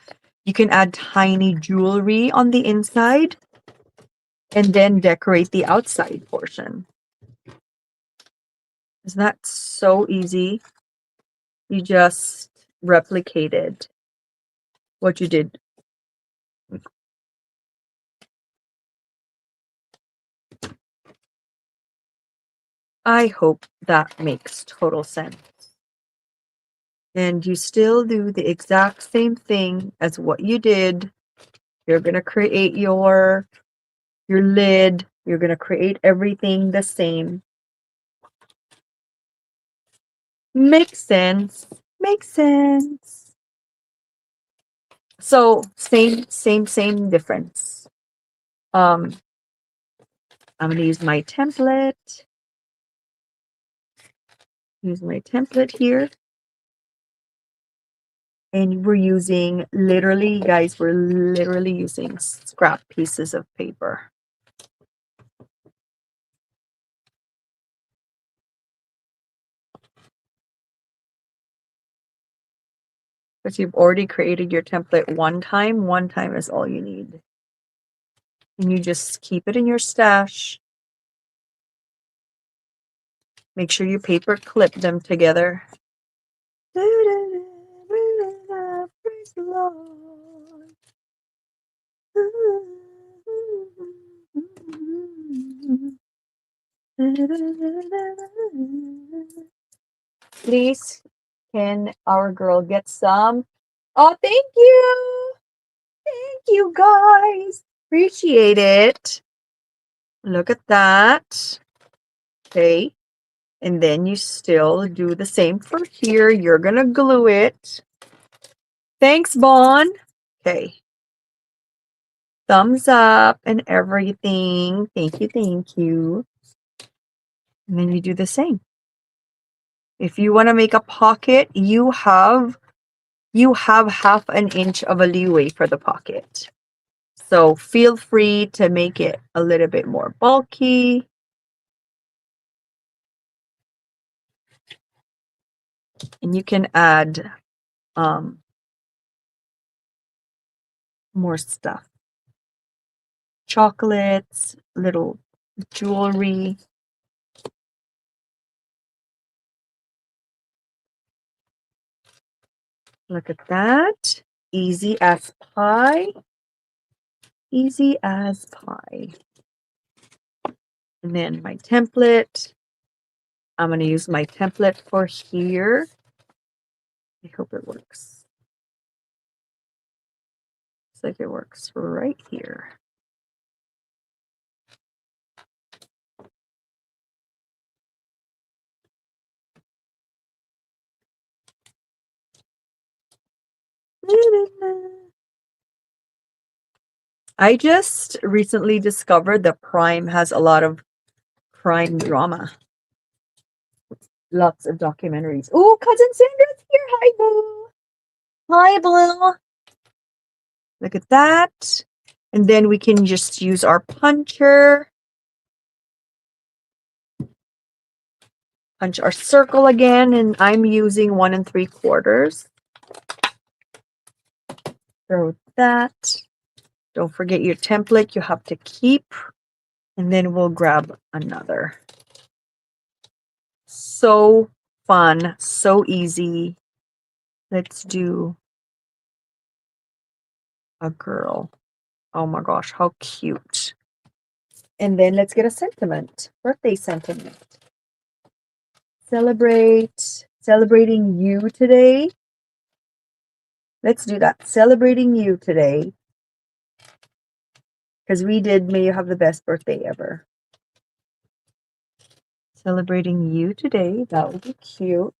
You can add tiny jewelry on the inside. And then decorate the outside portion. Isn't that so easy? You just replicated what you did. I hope that makes total sense. And you still do the exact same thing as what you did. You're going to create your lid. You're going to create everything the same. Makes sense. Makes sense. So same difference. I'm gonna use my template. Use my template here. And we're using literally, guys, we're literally using scrap pieces of paper. Because you've already created your template one time is all you need. And you just keep it in your stash. Make sure you paper clip them together. Praise the Lord. Please, can our girl get some? Oh, thank you. Thank you, guys. Appreciate it. Look at that. Okay. And then you still do the same for here. You're going to glue it. Thanks, Bon. Okay. Thumbs up and everything. Thank you. Thank you. And then you do the same. If you want to make a pocket, you have half an inch of a leeway for the pocket. So feel free to make it a little bit more bulky. And you can add more stuff. Chocolates, little jewelry. Look at that. Easy as pie. Easy as pie. And then my template. I'm going to use my template for here. I hope it works. Looks like it works right here. I just recently discovered that Prime has a lot of crime drama. Lots of documentaries. Oh, cousin Sandra's here. Hi, Boo. Hi, Blue. Look at that. And then we can just use our puncher. Punch our circle again. And I'm using 1 3/4. Throw that. Don't forget your template. You have to keep. And then we'll grab another. So fun. So easy. Let's do a girl. Oh my gosh, how cute. And then let's get a sentiment. Birthday sentiment. Celebrating you today. Let's do that. Celebrating you today. Because we did May You Have the Best Birthday Ever. Celebrating you today. That would be cute.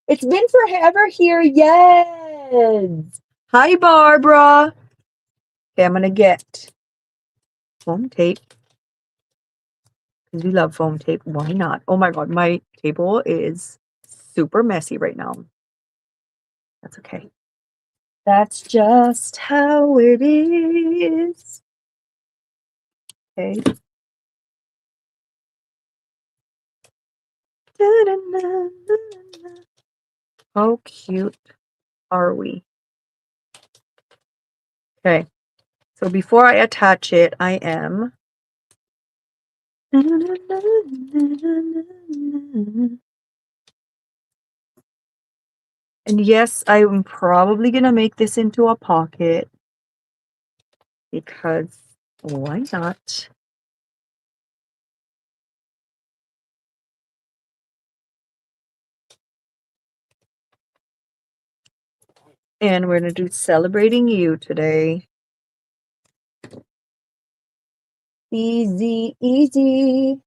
It's been forever here. Yes. Hi, Barbara. Okay, I'm going to get foam tape. Because we love foam tape. Why not? Oh my god, my table is super messy right now. That's okay. That's just how it is. Okay. How cute are we? Okay. So before I attach it, I am and yes, I'm probably gonna make this into a pocket because why not? And we're gonna do celebrating you today. Easy, easy.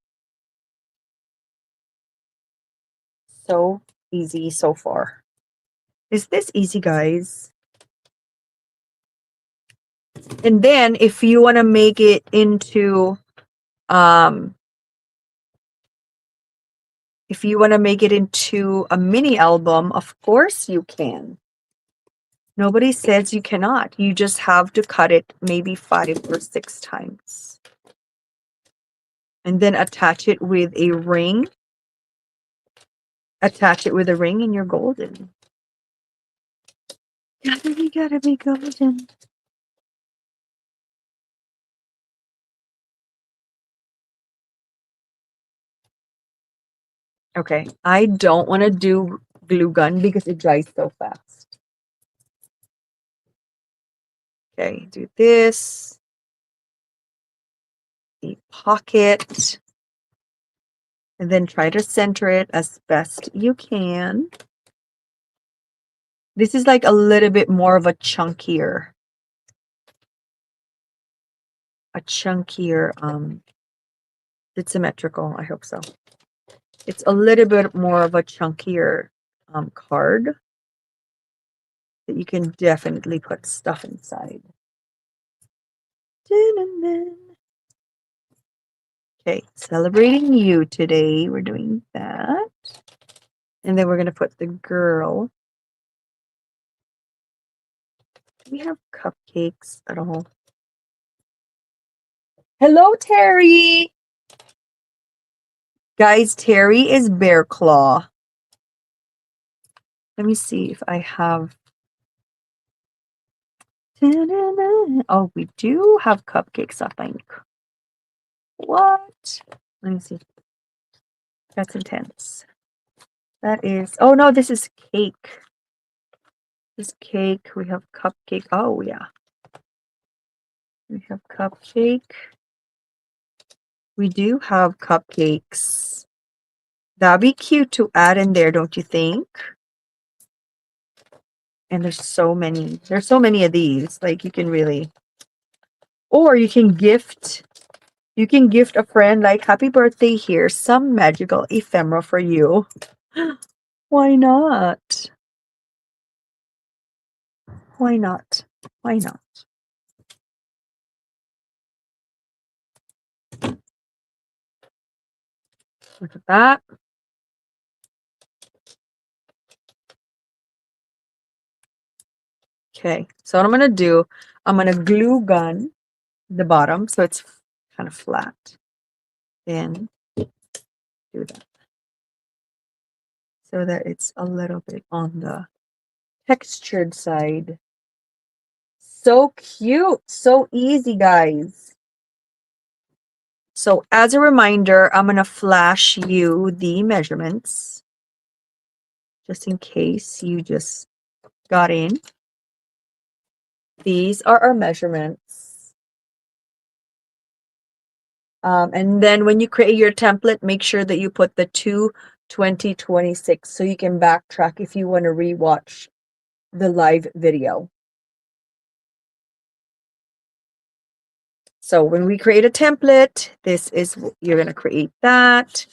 So easy so far. Is this easy, guys? And then if you want to make it into if you want to make it into a mini album, of course you can. Nobody says you cannot. You just have to cut it maybe 5 or 6 times. And then attach it with a ring. Attach it with a ring and you're golden. Gotta be golden. Okay, I don't want to do glue gun because it dries so fast. Okay, do this. The pocket. And then try to center it as best you can. This is like a little bit more of a chunkier, it's symmetrical, I hope so. It's a little bit more of a chunkier card that you can definitely put stuff inside. Okay, celebrating you today. We're doing that. And then we're going to put the girl. Do we have cupcakes at all? Hello, Terry. Guys, Terry is Bear Claw. Let me see if I have. Oh, we do have cupcakes, I think. What? Let me see. That's intense. That is. Oh, no, this is cake. This cake. We have cupcake. Oh, yeah. We have cupcake. We do have cupcakes. That'd be cute to add in there, don't you think? And there's so many. There's so many of these. Like you can really, or you can gift. You can gift a friend like, happy birthday, here's some magical ephemera for you. Why not? Why not? Why not? Look at that. Okay, so what I'm going to do, I'm going to glue gun the bottom so it's kind of flat. Then do that. So that it's a little bit on the textured side. So cute. So easy, guys. So as a reminder, I'm going to flash you the measurements just in case you just got in. These are our measurements. And then when you create your template, make sure that you put the 2/20/26 so you can backtrack if you want to rewatch the live video. So when we create a template, this is, you're going to create that.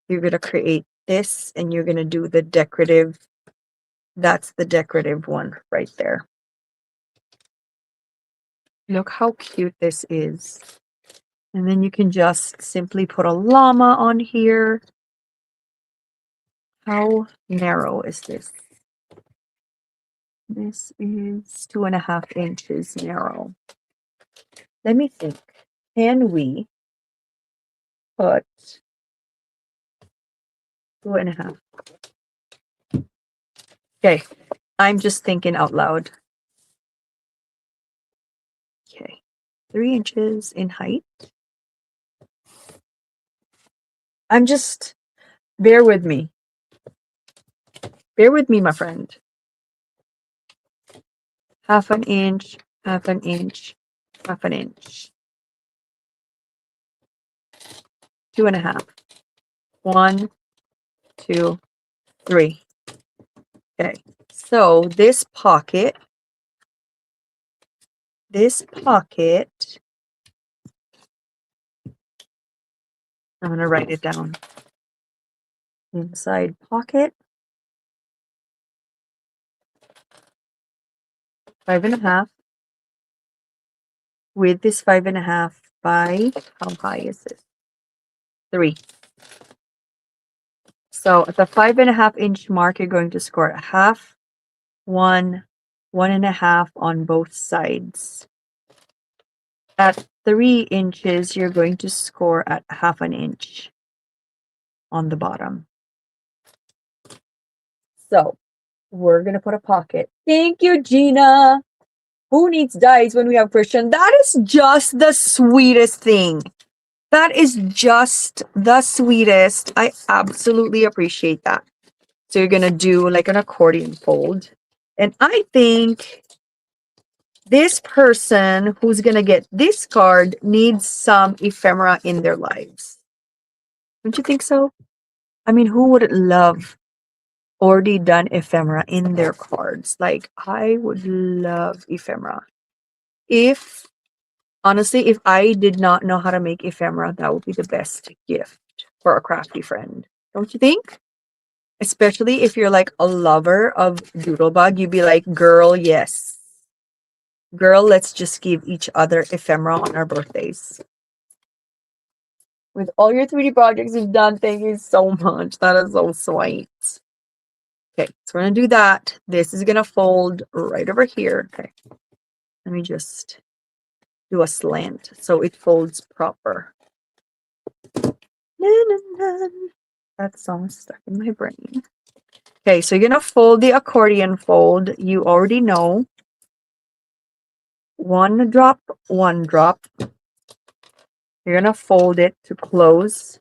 You're going to create this and you're going to do the decorative. That's the decorative one right there. Look how cute this is. And then you can just simply put a llama on here. How narrow is this? This is 2.5 inches narrow. Let me think. Can we put 2.5? Okay, I'm just thinking out loud. Okay, 3 inches in height. I'm just, bear with me. Bear with me, my friend. 1/2 inch, 1/2 inch, 1/2 inch. 2.5. 1, 2, 3. Okay, so this pocket, I'm going to write it down. Inside pocket. 5.5 with this 5.5 by, how high is it? 3. So at the 5.5 inch mark, you're going to score a half, 1, 1.5 on both sides. At 3 inches, you're going to score at half an inch on the bottom. So we're going to put a pocket. Thank you, Gina. Who needs dies when we have Christian? That is just the sweetest thing. That is just the sweetest. I absolutely appreciate that. So you're going to do like an accordion fold. And I think this person who's going to get this card needs some ephemera in their lives. Don't you think so? I mean, who wouldn't love already done ephemera in their cards? Like, I would love ephemera. If, honestly, if I did not know how to make ephemera, that would be the best gift for a crafty friend. Don't you think? Especially if you're like a lover of Doodlebug, you'd be like, girl, yes. Girl, let's just give each other ephemera on our birthdays. With all your 3D projects you've done, thank you so much. That is so sweet. Okay, so we're going to do that. This is going to fold right over here. Okay, let me just do a slant so it folds proper. That song's stuck in my brain. Okay, so you're going to fold the accordion fold. You already know. 1 drop, 1 drop. You're going to fold it to close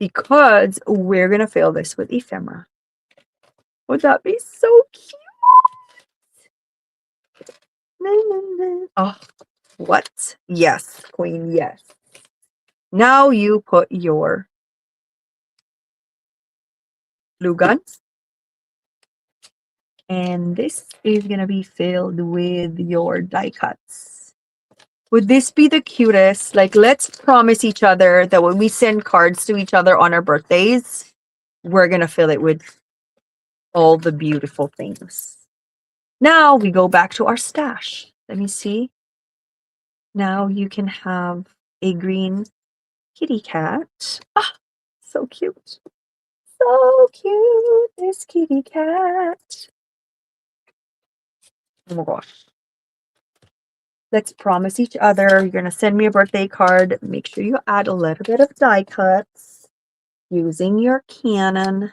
because we're going to fill this with ephemera. Would that be so cute? Oh, what? Yes, queen, yes. Now you put your glue gun. And this is going to be filled with your die cuts. Would this be the cutest? Like, let's promise each other that when we send cards to each other on our birthdays, we're going to fill it with all the beautiful things. Now we go back to our stash. Let me see. Now you can have a green kitty cat. Ah, so cute. So cute, this kitty cat. Oh my gosh. Let's promise each other you're going to send me a birthday card. Make sure you add a little bit of die cuts using your Canon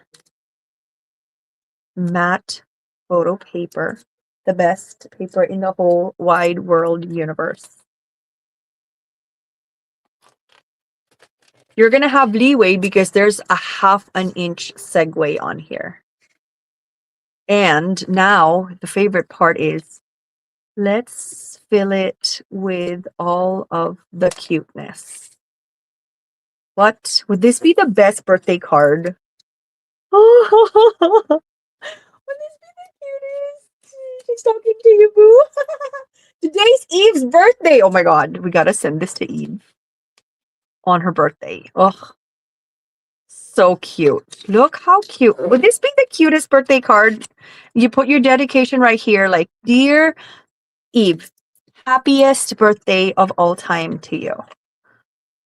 matte photo paper, the best paper in the whole wide world universe. You're going to have leeway because there's a half an inch segue on here. And now the favorite part is let's fill it with all of the cuteness. What? Would this be the best birthday card? Oh, would this be the cutest? She's talking to you, boo. Today's Eve's birthday. Oh my god, we gotta send this to Eve on her birthday. Oh, so cute. Look how cute. Would this be the cutest birthday card? You put your dedication right here, like, dear Eve, happiest birthday of all time to you.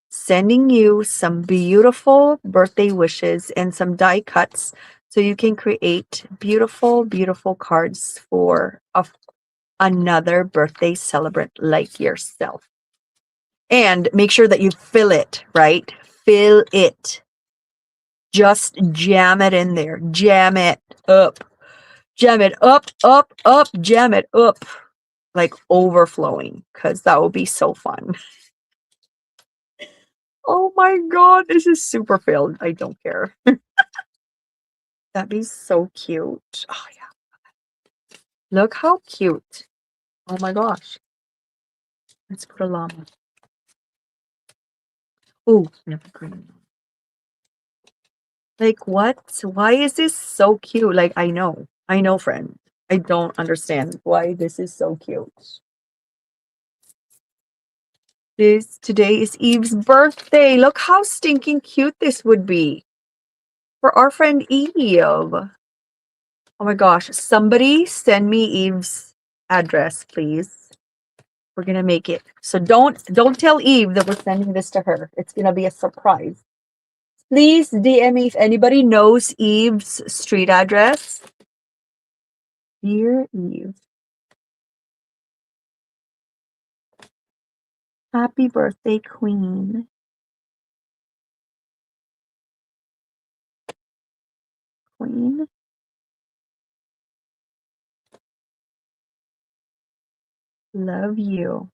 Sending you some beautiful birthday wishes and some die cuts so you can create beautiful, beautiful cards for another birthday celebrant like yourself. And make sure that you fill it, right? Fill it. Just jam it in there. Jam it up. Jam it up, up, up. Jam it up. Like overflowing, because that will be so fun. Oh my god, this is super filled. I don't care. That'd be so cute. Oh yeah. Look how cute. Oh my gosh. Let's put a llama. Oh, never green. Like what? Why is this so cute? Like I know, friend. I don't understand why this is so cute. Today is Eve's birthday. Look how stinking cute this would be for our friend Eve. Oh my gosh, somebody send me Eve's address, please. We're gonna make it. So don't tell Eve that we're sending this to her. It's gonna be a surprise. Please DM me if anybody knows Eve's street address. Dear Eve, happy birthday, Queen. Queen. Love you.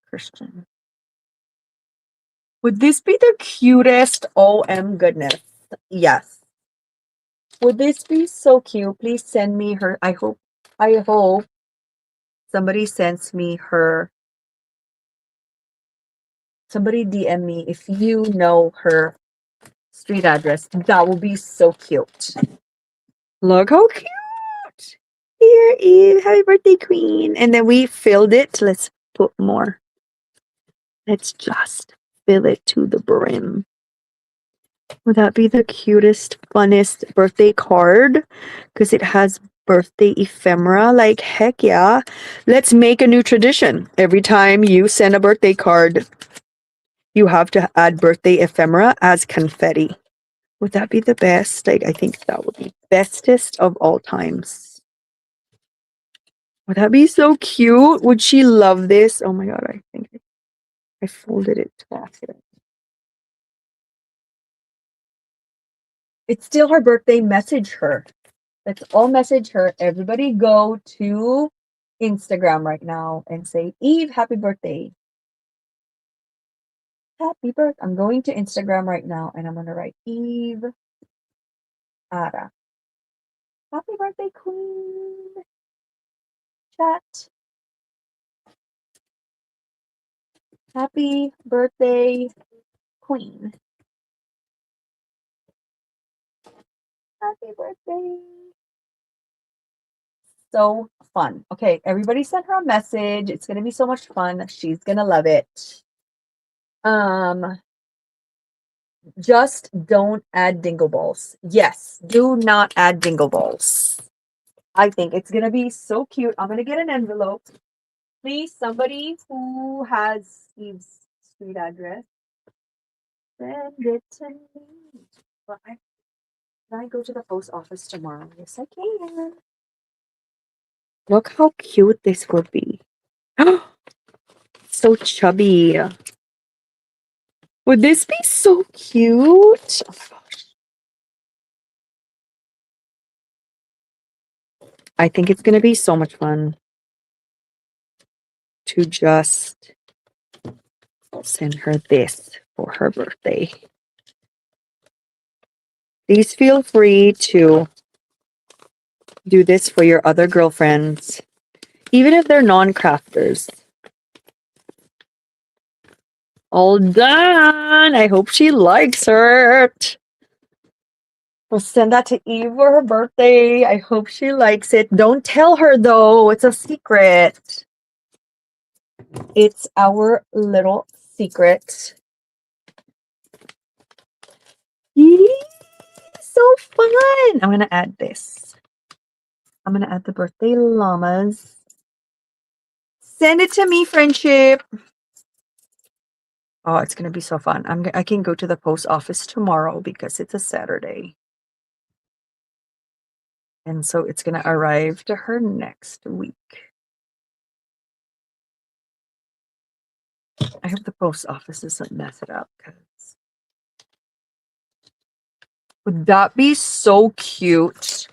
Christian. Would this be the cutest? OM goodness. Yes. Would this be so cute? Please send me her. I hope somebody sends me her. Somebody DM me if you know her street address. That will be so cute. Look how cute. Here is happy birthday, Queen. And then we filled it. Let's put more. Let's just fill it to the brim. Would that be the cutest, funnest birthday card? Because it has birthday ephemera. Like, heck yeah. Let's make a new tradition. Every time you send a birthday card, you have to add birthday ephemera as confetti. Would that be the best? Like, I think that would be bestest of all times. Would that be so cute? Would she love this? Oh my god, I think I folded it to accident. It's still her birthday. Message her. Let's all message her. Everybody go to Instagram right now and say, Eve, happy birthday. Happy birthday. I'm going to Instagram right now and I'm going to write Eve Ara. Happy birthday, Queen. Chat. Happy birthday, Queen. Happy birthday. So fun. Okay, everybody send her a message. It's going to be so much fun. She's going to love it. Just don't add dingle balls. Yes, do not add dingle balls. I think it's going to be so cute. I'm going to get an envelope. Please, somebody who has Steve's street address, send it to me. Well, can I go to the post office tomorrow? Yes, I can. Look how cute this would be. So chubby. Would this be so cute? Oh my gosh. I think it's going to be so much fun to just send her this for her birthday. Please feel free to do this for your other girlfriends, even if they're non-crafters. All done. I hope she likes it. We'll send that to Eve for her birthday. I hope she likes it. Don't tell her though. It's a secret. It's our little secret. Yee, so fun. I'm going to add this. I'm going to add the birthday llamas. Send it to me, friendship. Oh, it's going to be so fun. I can go to the post office tomorrow because it's a Saturday. And so it's going to arrive to her next week. I hope the post office doesn't mess it up. Would that be so cute?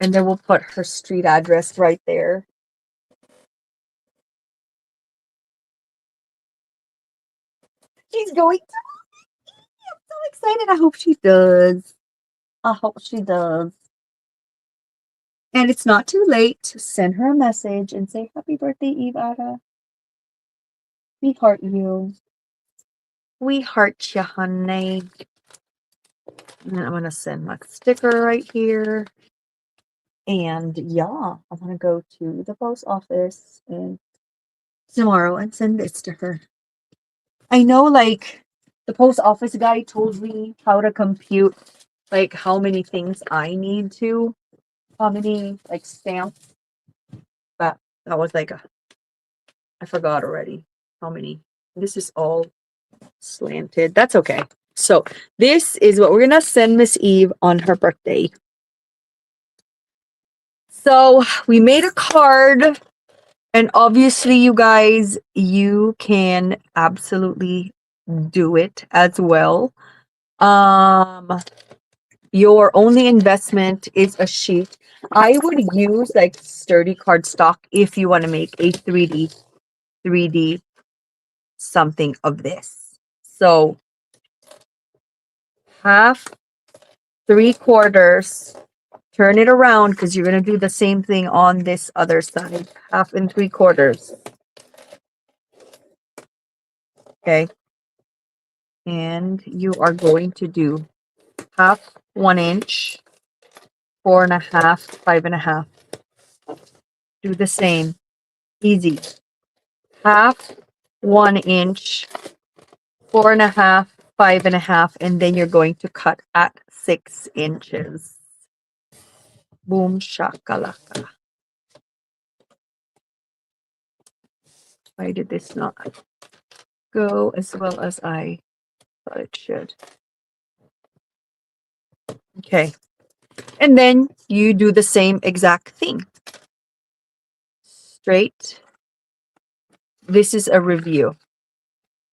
And then we'll put her street address right there. She's going to. I'm so excited. I hope she does. I hope she does. And it's not too late to send her a message and say, happy birthday, Eve Ada. We heart you. We heart you, honey. And I'm going to send my sticker right here. And yeah, I'm going to go to the post office and tomorrow and send this to her. I know, like, the post office guy told me how to compute, like, how many things I need to. how many like stamps, but that was like I forgot already how many. This is all slanted. That's okay. So this is what we're gonna send Miss Eve on her birthday. So we made a card, and obviously you guys, you can absolutely do it as well. Your only investment is a sheet. I would use like sturdy cardstock if you want to make a 3D something of this. So half, 3/4, turn it around because you're going to do the same thing on this other side. 1/2 and 3/4. Okay. And you are going to do 1/2, 1 inch, 4.5, 5.5. Do the same. Easy. 1/2, 1 inch, 4.5, 5.5, and then you're going to cut at 6 inches. Boom shakalaka. Why did this not go as well as I thought it should? Okay. And then you do the same exact thing. Straight. This is a review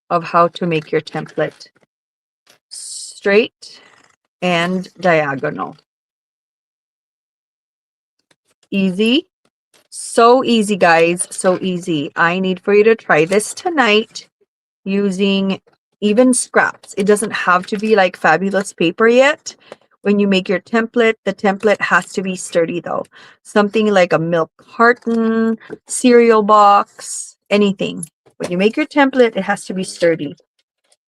of how to make your template. Straight and diagonal. Easy. So easy, guys. So easy. I need for you to try this tonight using even scraps. It doesn't have to be like fabulous paper yet. When you make your template, the template has to be sturdy though. Something like a milk carton, cereal box, anything. When you make your template, it has to be sturdy.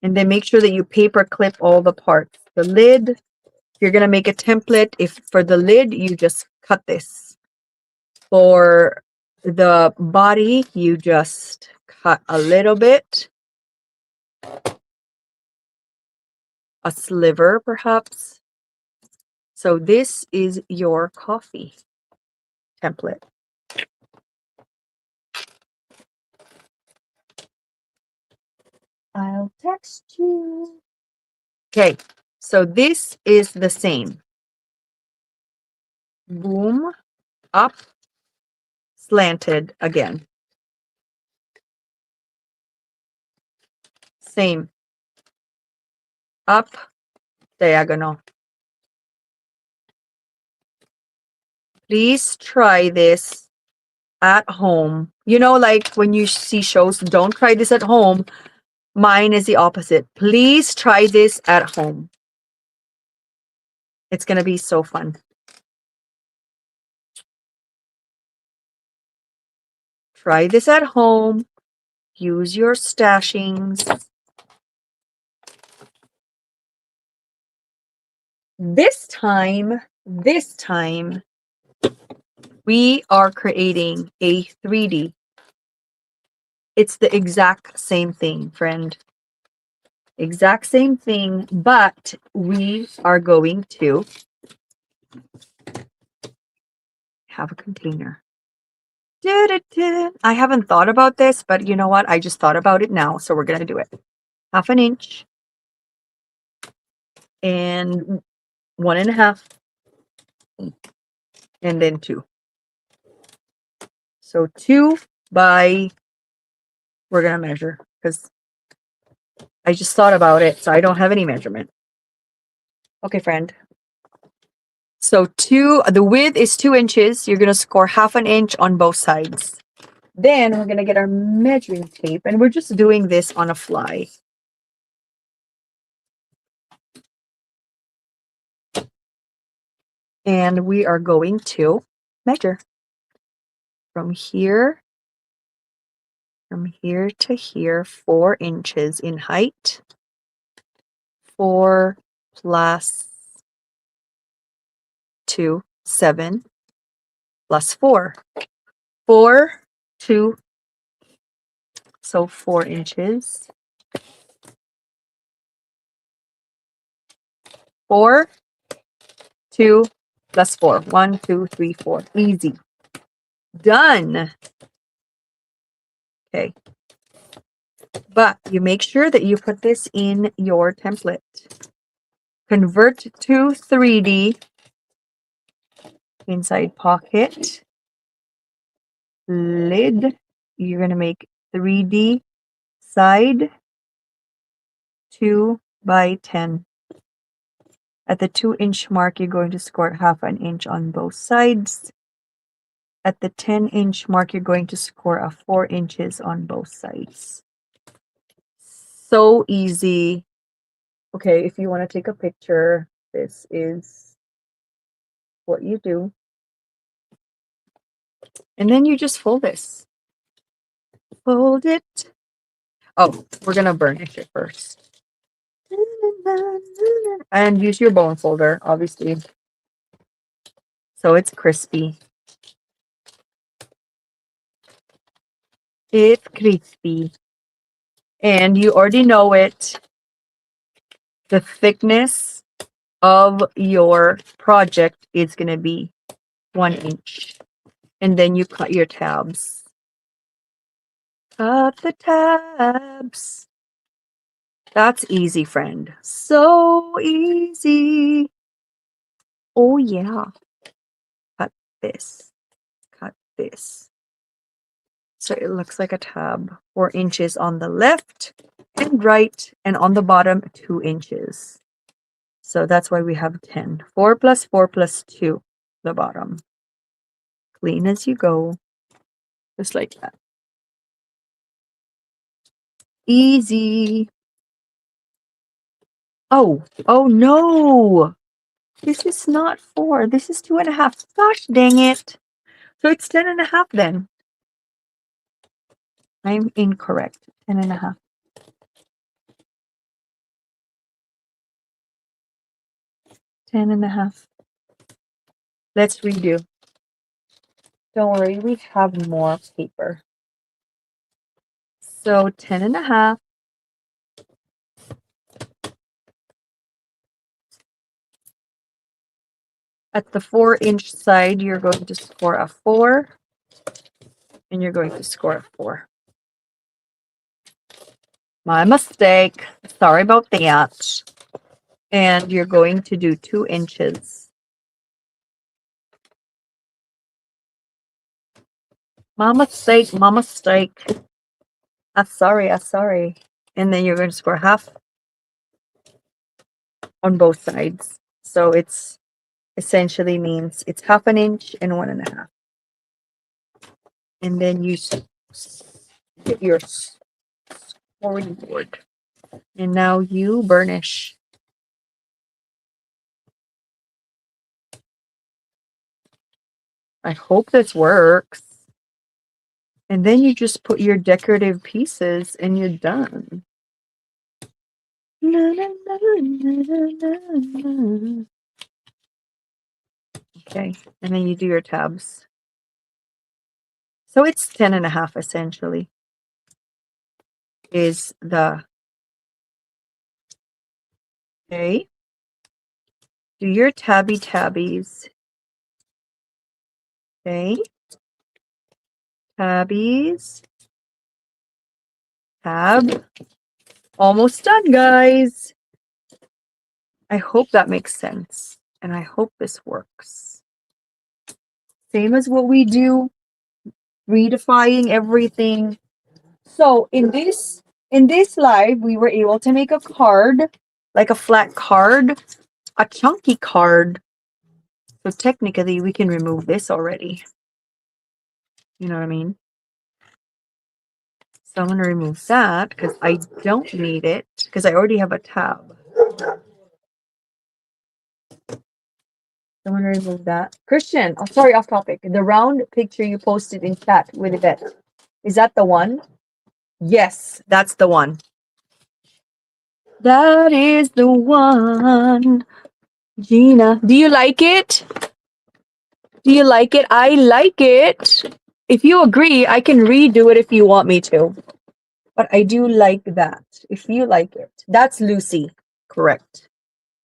And then make sure that you paper clip all the parts. The lid, if you're going to make a template, if for the lid, you just cut this. For the body, you just cut a little bit. A sliver, perhaps. So this is your coffee template. I'll text you. Okay, so this is the same. Boom, up, slanted again. Same. Up, diagonal. Please try this at home. You know, like when you see shows, don't try this at home. Mine is the opposite. Please try this at home. It's going to be so fun. Try this at home. Use your stashings. This time, we are creating a 3D. It's the exact same thing, friend. Exact same thing, but we are going to have a container. I haven't thought about this, but you know what? I just thought about it now, so we're going to do it. 1/2 inch and 1.5 and then 2. So 2 by, we're going to measure because I just thought about it, so I don't have any measurement. Okay, friend. So the width is 2 inches. You're going to score 1/2 inch on both sides. Then we're going to get our measuring tape, and we're just doing this on a fly. And we are going to measure from here to here, 4 inches in height. 4 plus 2, 7 plus 4. 4, 2, so 4 inches. 4, 2, plus 4. 1, 2, 3, 4. Easy. Done. Okay. But you make sure that you put this in your template. Convert to 3D. Inside pocket. Lid. You're going to make 3D side 2 by 10. At the 2-inch mark, you're going to score half an inch on both sides. At the 10-inch mark, you're going to score a 4 inches on both sides. So easy. Okay, if you want to take a picture, this is what you do. And then you just fold this. Fold it. Oh, we're going to burnish it first. And use your bone folder, obviously. So it's crispy. It's crispy. And you already know it. The thickness of your project is going to be 1 inch. And then you cut your tabs. Cut the tabs. That's easy, friend. So easy. Oh, yeah. Cut this. Cut this. So it looks like a tab. 4 inches on the left and right, and on the bottom, 2 inches. So that's why we have 10. 4 plus 4 plus 2, the bottom. Clean as you go. Just like that. Easy. Oh no. This is not 4. This is 2.5. Gosh dang it. So it's 10.5 then. I'm incorrect. 10.5. 10.5. Let's redo. Don't worry, we have more paper. So 10.5. At the 4-inch side, you're going to score a 4. And you're going to score a 4. My mistake. Sorry about that. And you're going to do 2 inches. My mistake, my mistake. Sorry. And then you're going to score half on both sides. So it's essentially means it's half an inch and 1.5. And then you get your scoring board. And now you burnish. I hope this works. And then you just put your decorative pieces and you're done. Okay, and then you do your tabs. So it's 10.5 essentially. Is the okay. Do your tabbies. Okay. Tabbies. Tab. Almost done, guys. I hope that makes sense. And I hope this works. Same as what we do. Redefining everything. So in this live, we were able to make a card, like a flat card, a chunky card. So technically, we can remove this already. You know what I mean? So I'm going to remove that because I don't need it because I already have a tab. So I'm going to remove that. Christian, oh, sorry, off topic. The round picture you posted in chat with Yvette, is that the one? Yes, that's the one. That is the one. Gina, do you like it? Do you like it? I like it. If you agree, I can redo it if you want me to. But I do like that. If you like it. That's Lucy. Correct.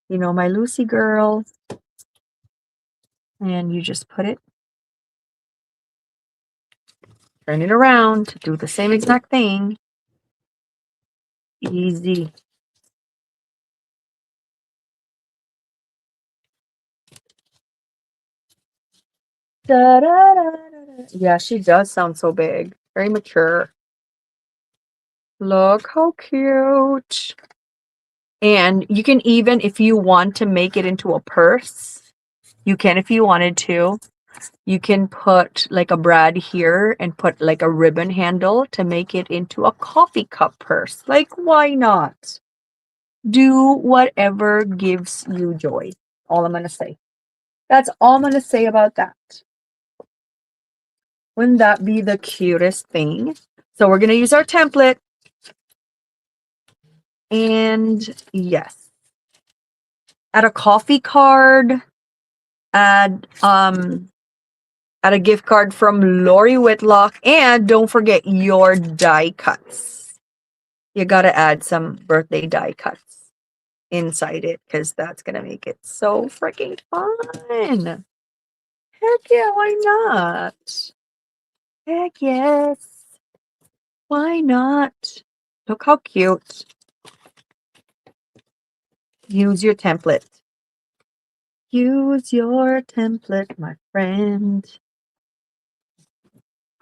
You know, my Lucy girl. And you just put it, turn it around, do the same exact thing. Easy. Da, da, da, da. Yeah, she does sound so big. Very mature. Look how cute. And you can even, if you want to make it into a purse, you can if you wanted to. You can put like a brad here and put like a ribbon handle to make it into a coffee cup purse. Like, why not? Do whatever gives you joy. All I'm going to say. That's all I'm going to say about that. Wouldn't that be the cutest thing? So we're going to use our template. And yes, add a coffee card, add a gift card from Lori Whitlock, and don't forget your die cuts. You got to add some birthday die cuts inside it because that's going to make it so freaking fun. Heck yeah, why not? Heck yes. Why not? Look how cute. Use your template. Use your template, my friend.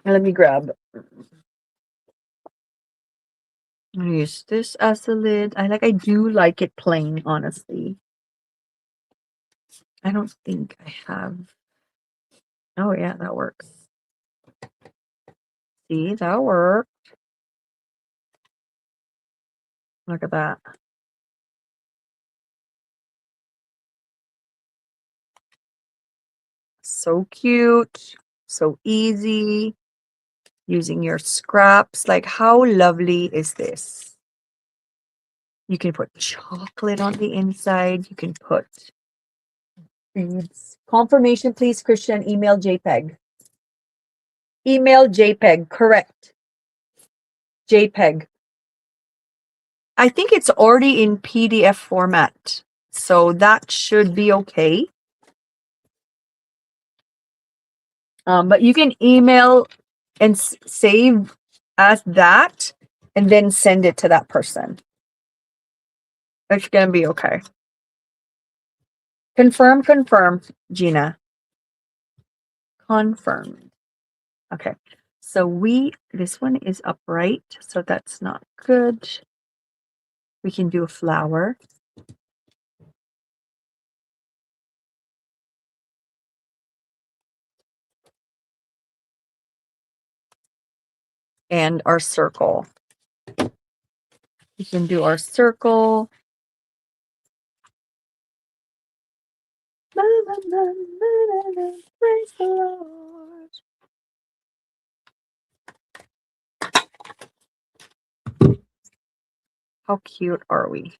Let me grab. I'll use this as the lid. I do like it plain, honestly. I don't think I have. Oh yeah, that works. See, that worked. Look at that. So cute. So easy. Using your scraps. Like, how lovely is this? You can put chocolate on the inside. You can put beads. Confirmation, please, Christian. Email JPEG. Email JPEG. Correct. JPEG. I think it's already in PDF format. So that should be okay. But you can email and save as that and then send it to that person. It's going to be okay. Confirm, Gina. Confirmed. Okay. So this one is upright, so that's not good. We can do a flower. And our circle. We can do our circle. Praise the Lord. How cute are we?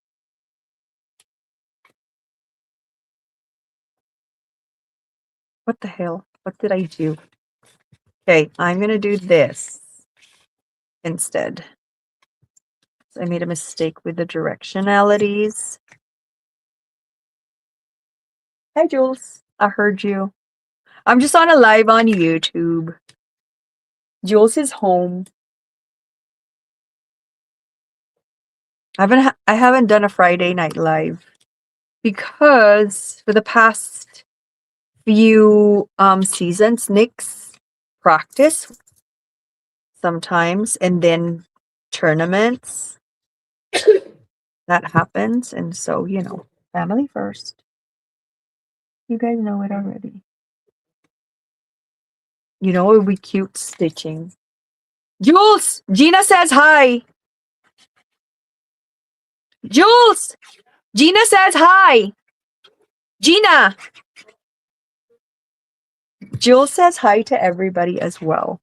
What the hell? What did I do? Okay, I'm going to do this instead. So I made a mistake with the directionalities. Hi, Jules. I heard you. I'm just on a live on YouTube. Jules is home. I haven't done a Friday night live because for the past few seasons, Nick's practice sometimes and then tournaments that happens, and so family first. You guys know it already. It would be cute stitching. Jules! Gina says hi. Jules! Gina says hi. Gina! Jules says hi to everybody as well.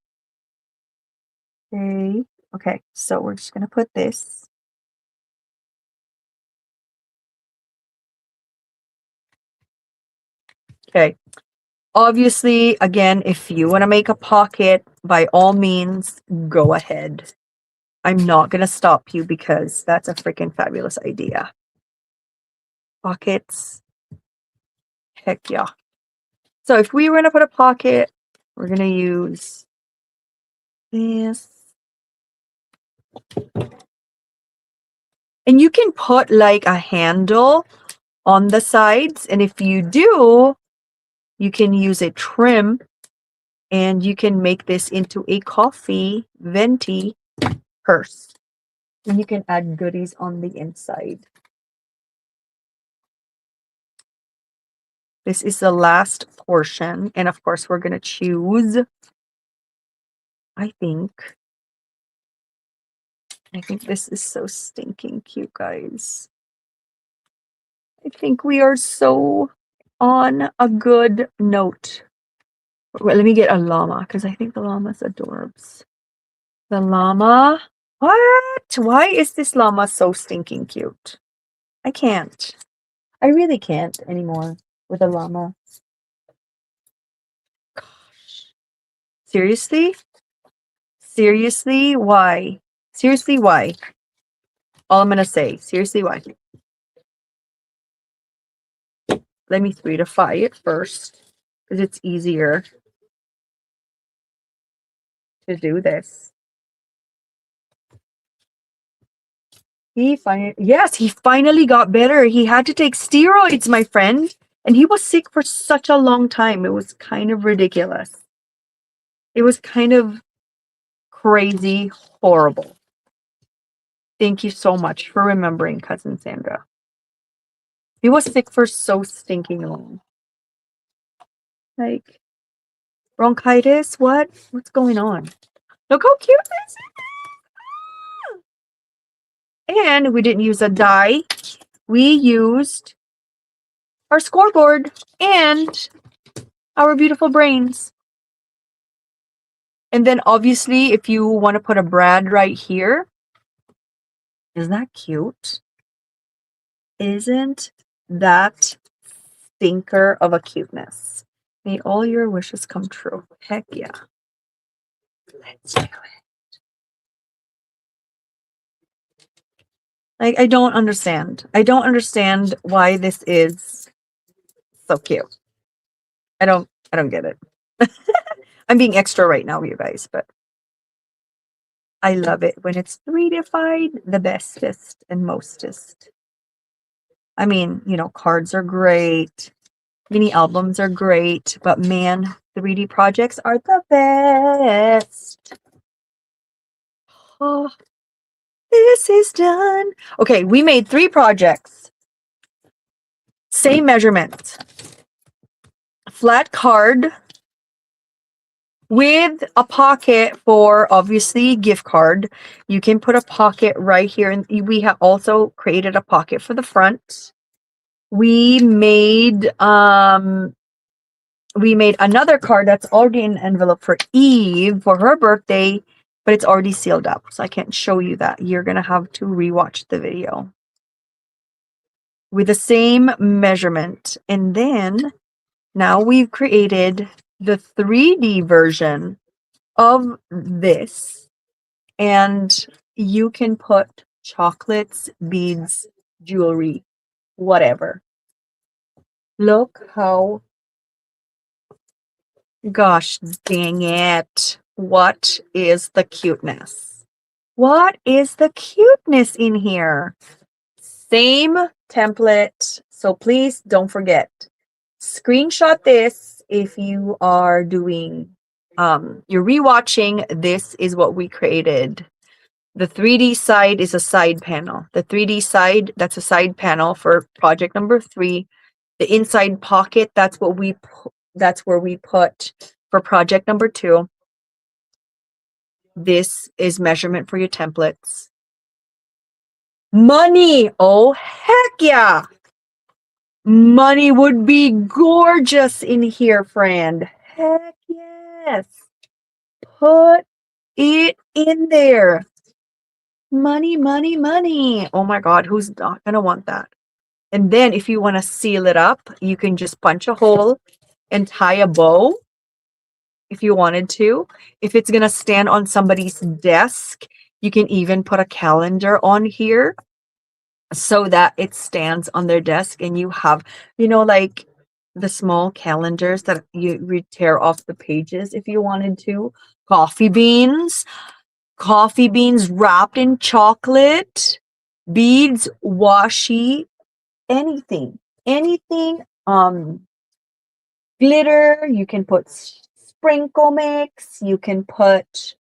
Okay. Okay, so we're just going to put this. Okay. Obviously, again, if you want to make a pocket, by all means, go ahead. I'm not going to stop you because that's a freaking fabulous idea. Pockets. Heck yeah. So if we were going to put a pocket, we're going to use this. And you can put like a handle on the sides. And if you do, you can use a trim and you can make this into a Coffee Venti purse. And you can add goodies on the inside. This is the last portion. And of course, we're going to choose, I think this is so stinking cute, guys. I think we are so on a good note. Well, let me get a llama because I think the llama's adorbs. The llama. What? Why is this llama so stinking cute? I can't. I really can't anymore with a llama. Gosh. Seriously? Seriously? Why? Seriously, why? All I'm going to say. Seriously, why? Let me 3-5 it first because it's easier to do this. He finally got better. He had to take steroids, my friend, and he was sick for such a long time. It was kind of ridiculous. It was kind of crazy, horrible. Thank you so much for remembering, Cousin Sandra. He was sick for so stinking long. Like, bronchitis? What's going on? Look how cute this is! And we didn't use a die. We used our scoreboard and our beautiful brains. And then obviously, if you want to put a brad right here, isn't that cute? Isn't that stinker of a cuteness? May all your wishes come true. Heck yeah. Let's do it. Like, I don't understand. I don't understand why this is so cute. I don't get it. I'm being extra right now, you guys, but I love it when it's 3-5, the bestest and mostest. I mean, you know, cards are great. Mini albums are great, but man, 3D projects are the best. Oh, this is done. Okay, we made 3 projects. Same measurement. Flat card with a pocket for obviously gift card. You can put a pocket right here, and we have also created a pocket for the front. We made another card that's already in an envelope for Eve for her birthday, but it's already sealed up, so I can't show you that. You're gonna have to rewatch the video with the same measurement. And then now we've created the 3D version of this, and you can put chocolates, beads, jewelry, whatever. Look how, gosh dang it. What is the cuteness? What is the cuteness in here? Same template. So please don't forget. Screenshot this if you are doing, you're rewatching. This is what we created. The 3D side is a side panel. The 3D side, that's a side panel for project number 3. The inside pocket, that's where we put for project number 2. This is measurement for your templates. Money! Oh, heck yeah! Money would be gorgeous in here, friend. Heck yes. Put it in there. Money, money, money. Oh my God, who's not going to want that? And then if you want to seal it up, you can just punch a hole and tie a bow if you wanted to. If it's going to stand on somebody's desk, you can even put a calendar on here so that it stands on their desk and you have, you know, like the small calendars that you tear off the pages if you wanted to. Coffee beans. Coffee beans wrapped in chocolate. Beads, washi, anything. Anything. Glitter. You can put sprinkle mix. You can put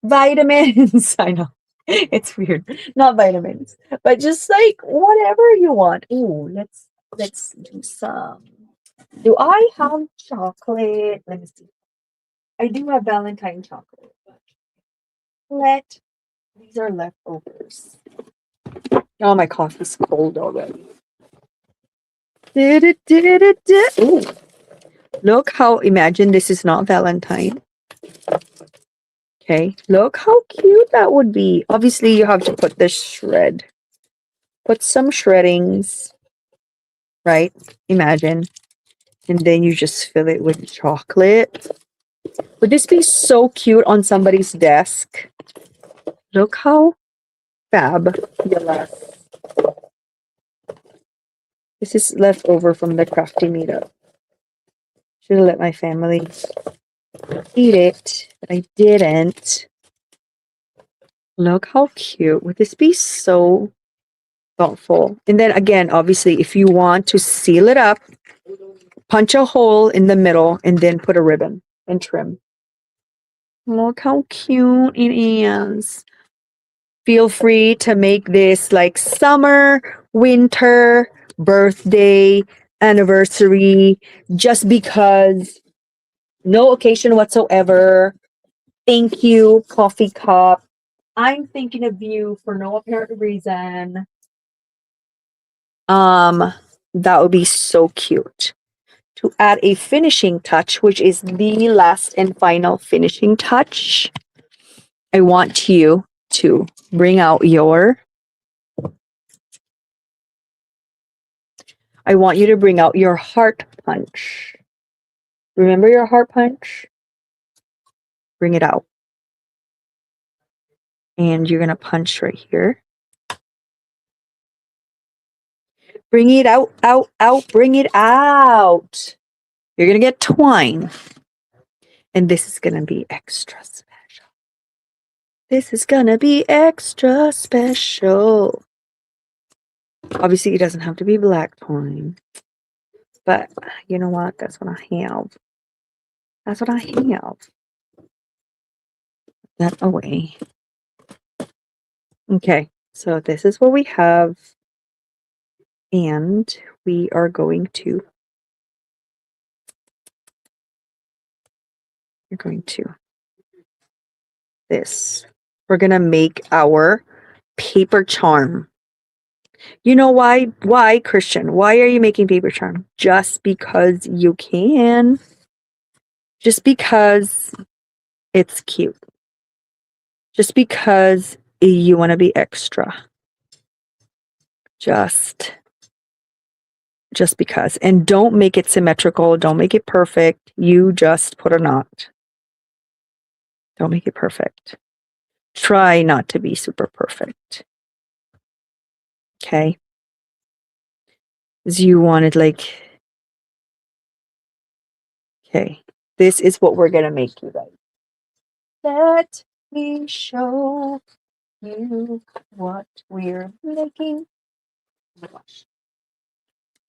vitamins. I know. It's weird. Not vitamins, but just like whatever you want. Ooh, let's do some. Do I have chocolate? Let me see. I do have Valentine chocolate. Let these are leftovers. Oh, my coffee's cold already. Ooh, look how, imagine this is not Valentine. Okay, look how cute that would be. Obviously, you have to put the shred. Put some shreddings, right? Imagine. And then you just fill it with chocolate. Would this be so cute on somebody's desk? Look how fabulous. This is left over from the crafty meetup. Should have let my family eat it, but I didn't. Look how cute. Would this be so thoughtful? And then again, obviously, if you want to seal it up, punch a hole in the middle and then put a ribbon and trim. Look how cute it is. Feel free to make this like summer, winter, birthday, anniversary, just because. No occasion whatsoever. Thank you, coffee cup. I'm thinking of you for no apparent reason. That would be so cute. To add a finishing touch, which is the last and final finishing touch, I want you to bring out your heart punch. Remember your heart punch? Bring it out. And you're going to punch right here. Bring it out, bring it out. You're going to get twine. And this is going to be extra special. This is going to be extra special. Obviously, it doesn't have to be black twine. But you know what? That's what I have. That's what I have. That away. Okay, so this is what we have. And we are going to. We're going to. This. We're going to make our paper charm. You know why? Why, Christian? Why are you making paper charm? Just because you can. Just because it's cute. Just because you want to be extra. Just because. And don't make it symmetrical. Don't make it perfect. You just put a knot. Don't make it perfect. Try not to be super perfect. Okay? As you wanted, like, okay. This is what we're going to make, you guys. Let me show you what we're making. Oh my gosh.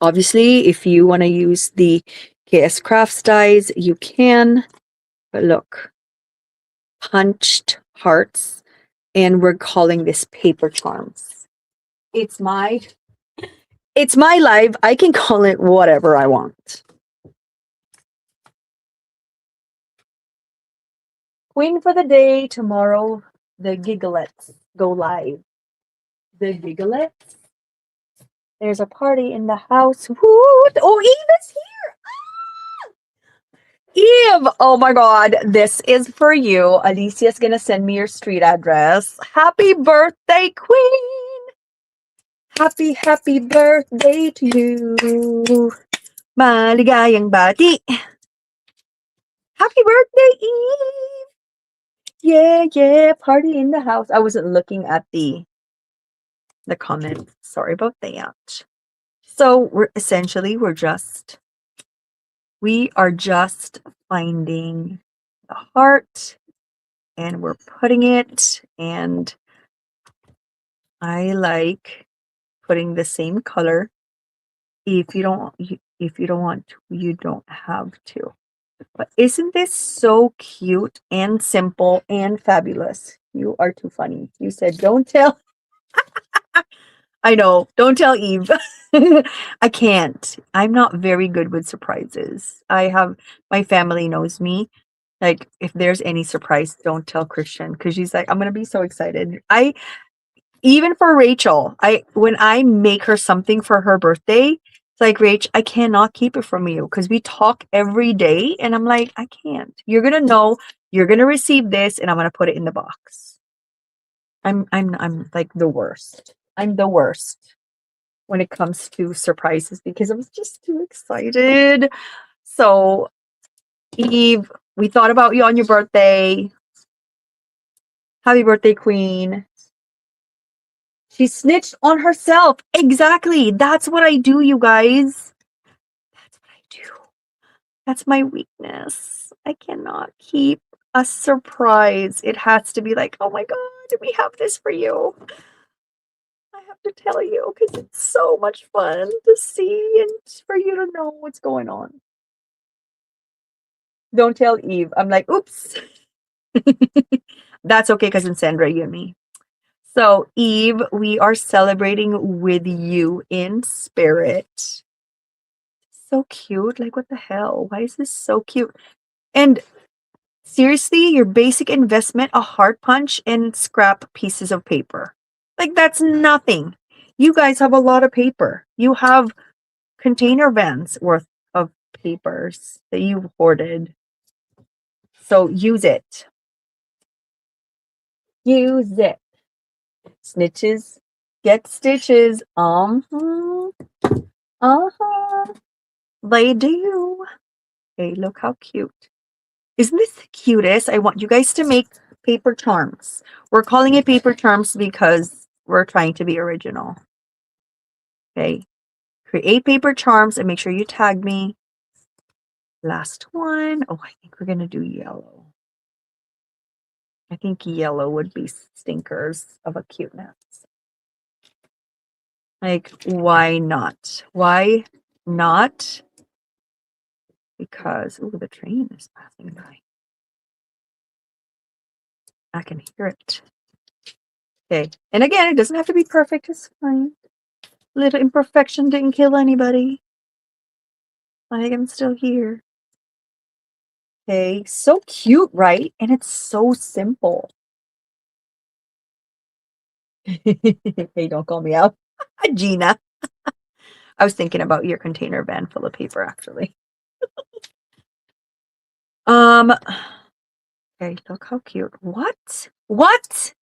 Obviously, if you want to use the KS Crafts dies, you can. But look, punched hearts, and we're calling this paper charms. It's my life. I can call it whatever I want. Queen for the day. Tomorrow, the Gigalettes go live. The Gigalettes. There's a party in the house. Woo! Oh, Eva's here. Eve, oh my God, this is for you. Alicia's gonna send me your street address. Happy birthday, Queen! Happy birthday to you. Maligayang bati. Happy birthday, Eve! Yeah, party in the house. I wasn't looking at the comments. Sorry about that. So we're just We are just finding the heart and we're putting it, and I like putting the same color. If you don't want to, you don't have to. But isn't this so cute and simple and fabulous? You are too funny. You said don't tell. I know, don't tell Eve. I can't. I'm not very good with surprises. My family knows me. Like, if there's any surprise, don't tell Christian, because she's like, I'm gonna be so excited. I Even for Rachel, when I make her something for her birthday, it's like, Rach, I cannot keep it from you because we talk every day, and I'm like, I can't. You're gonna know, you're gonna receive this, and I'm gonna put it in the box. I'm like the worst. I'm the worst when it comes to surprises because I was just too excited. So, Eve, we thought about you on your birthday. Happy birthday, Queen. She snitched on herself. Exactly. That's what I do, you guys. That's what I do. That's my weakness. I cannot keep a surprise. It has to be like, oh my God, we have this for you. I have to tell you because it's so much fun to see and for you to know what's going on. Don't tell Eve. I'm like, oops. That's okay because it's Sandra, you and me. So, Eve, we are celebrating with you in spirit. So cute. Like, what the hell? Why is this so cute? And seriously, your basic investment, a heart punch and scrap pieces of paper. Like, that's nothing. You guys have a lot of paper. You have container vans worth of papers that you've hoarded. So use it. Use it. Snitches get stitches. Uh-huh. Uh-huh. They do. Hey, look how cute. Isn't this the cutest? I want you guys to make paper charms. We're calling it paper charms because we're trying to be original. Okay. Create paper charms and make sure you tag me. Last one. Oh, I think we're going to do yellow. I think yellow would be stinkers of a cuteness. Like, why not? Why not? Because, oh, the train is passing by. I can hear it. Okay. And again, it doesn't have to be perfect. It's fine. Little imperfection didn't kill anybody. Like, I'm still here. Okay. So cute, right? And it's so simple. Hey, don't call me out. Gina. I was thinking about your container van full of paper, actually. Okay, look how cute. What? What?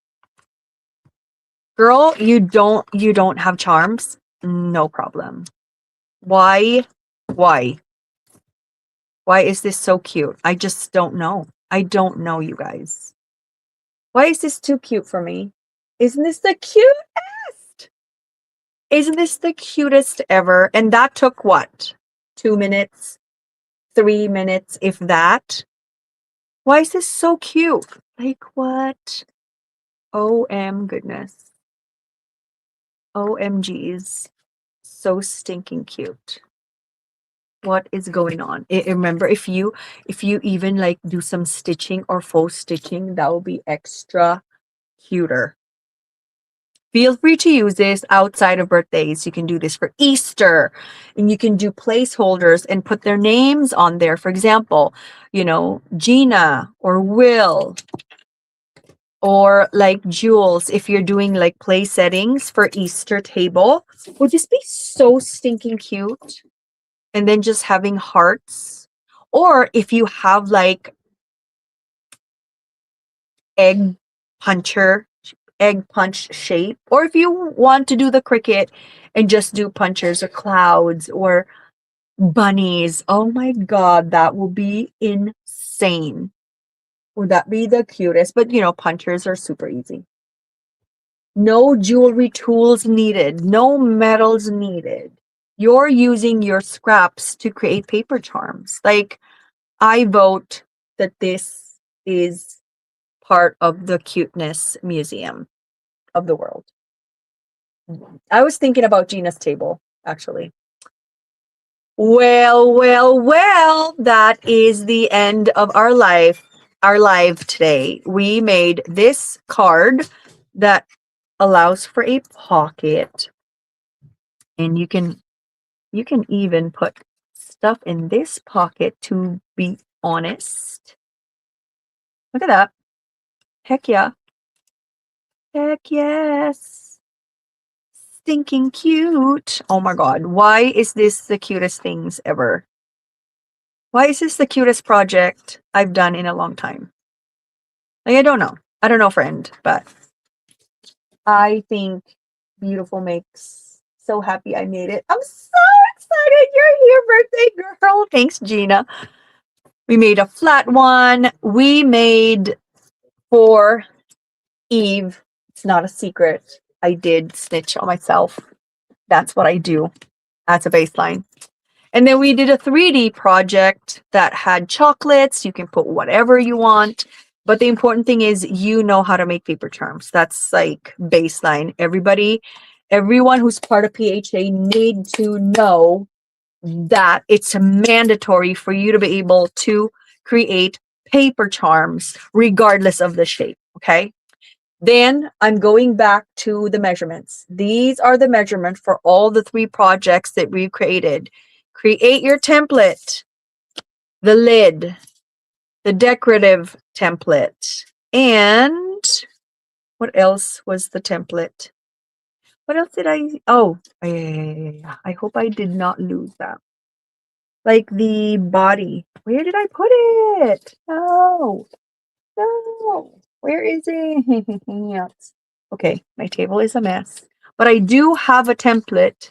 Girl, you don't have charms? No problem. Why? Why? Why is this so cute? I just don't know. I don't know, you guys. Why is this too cute for me? Isn't this the cutest? Isn't this the cutest ever? And that took what? 2 minutes? 3 minutes, if that? Why is this so cute? Like, what? OM goodness. OMGs. So stinking cute. What is going on? Remember, if you even like do some stitching or faux stitching, that will be extra cuter. Feel free to use this outside of birthdays. You can do this for Easter, and you can do placeholders and put their names on there. For example, Gina or Will, or like Jules, if you're doing like play settings for Easter table. Would this be so stinking cute? And then just having hearts. Or if you have like egg punch shape, or if you want to do the cricket and just do punchers or clouds or bunnies. Oh my God, that will be insane. Would that be the cutest? But punchers are super easy. No jewelry tools needed, no metals needed. You're using your scraps to create paper charms. Like, I vote that this is part of the cuteness museum of the world. I was thinking about Gina's table, actually. Well, that is the end of our live today. We made this card that allows for a pocket, and you can even put stuff in this pocket, to be honest. Look at that. Heck yeah. Heck yes. Stinking cute. Oh my god. Why is this the cutest things ever? Why is this the cutest project I've done in a long time? Like, I don't know. I don't know, friend, but I think beautiful makes so happy I made it. I'm so excited you're here, birthday girl. Thanks, Gina. We made a flat one. We made for Eve. It's not a secret. I did snitch on myself. That's what I do. That's a baseline. And then we did a 3D project that had chocolates. You can put whatever you want. But the important thing is you know how to make paper charms. That's like baseline. Everyone who's part of PHA need to know that it's mandatory for you to be able to create paper charms regardless of the shape. Okay. Then I'm going back to the measurements. These are the measurements for all the 3 projects that we've created. Create your template, the lid, the decorative template, and what else was the template? What else did I? Oh, yeah. I hope I did not lose that. Like the body. Where did I put it? No. Where is it? Yes. Okay, my table is a mess. But I do have a template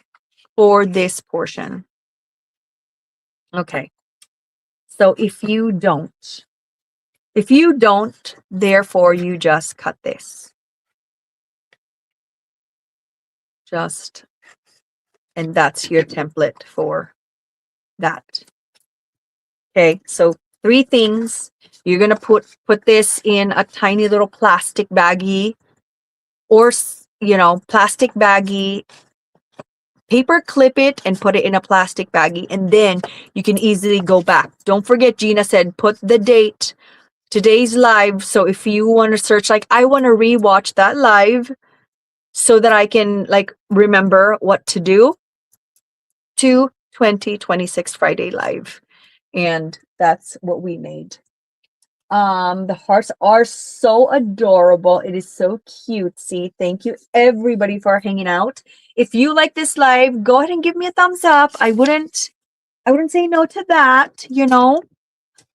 for this portion. Okay. So if you don't, therefore you just cut this. And that's your template for that. Okay, so 3 things. You're gonna put this in a tiny little plastic baggie, or plastic baggie. Paper clip it and put it in a plastic baggie, and then you can easily go back. Don't forget, Gina said put the date, today's live. So if you want to search, like, I want to rewatch that live so that I can like remember what to do, to 2026 Friday live. And that's what we made. The hearts are so adorable. It is so cutesy. Thank you everybody for hanging out. If you like this live, go ahead and give me a thumbs up. I wouldn't say no to that,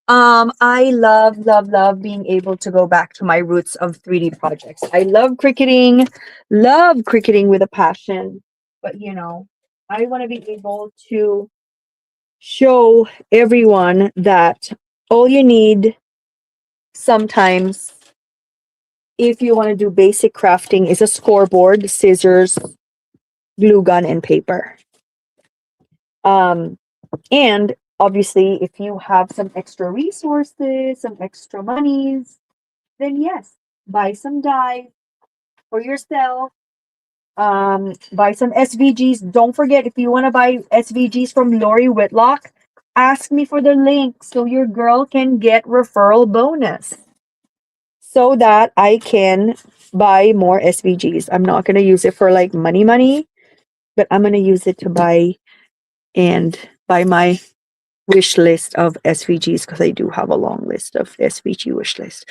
I love being able to go back to my roots of 3D projects. I love cricketing with a passion, but I want to be able to show everyone that all you need sometimes, if you want to do basic crafting, is a scoreboard, scissors, glue gun, and paper. And obviously, if you have some extra resources, some extra monies, then yes, buy some dyes for yourself. Buy some SVGs. Don't forget, if you want to buy SVGs from Lori Whitlock, ask me for the link so your girl can get referral bonus, so that I can buy more SVGs. I'm not going to use it for like money, but I'm going to use it to buy my wish list of SVGs, because I do have a long list of SVG wish list.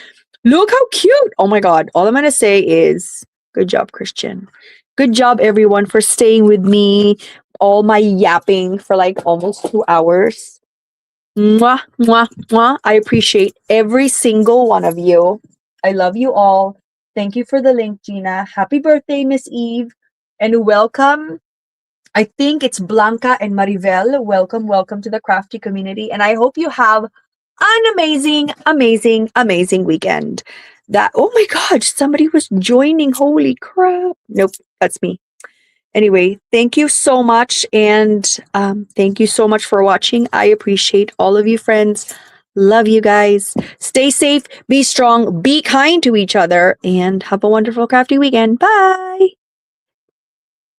Look how cute. Oh my God. All I'm going to say is good job, Christian. Good job, everyone, for staying with me. All my yapping for like almost 2 hours. Mwah, mwah, mwah. I appreciate every single one of you. I love you all. Thank you for the link, Gina. Happy birthday, Miss Eve. And welcome. I think it's Blanca and Maribel. Welcome to the crafty community. And I hope you have an amazing weekend. Oh my God, somebody was joining. Holy crap. Nope, that's me. Anyway, thank you so much. And thank you so much for watching. I appreciate all of you, friends. Love you guys. Stay safe, be strong, be kind to each other, and have a wonderful crafty weekend. Bye.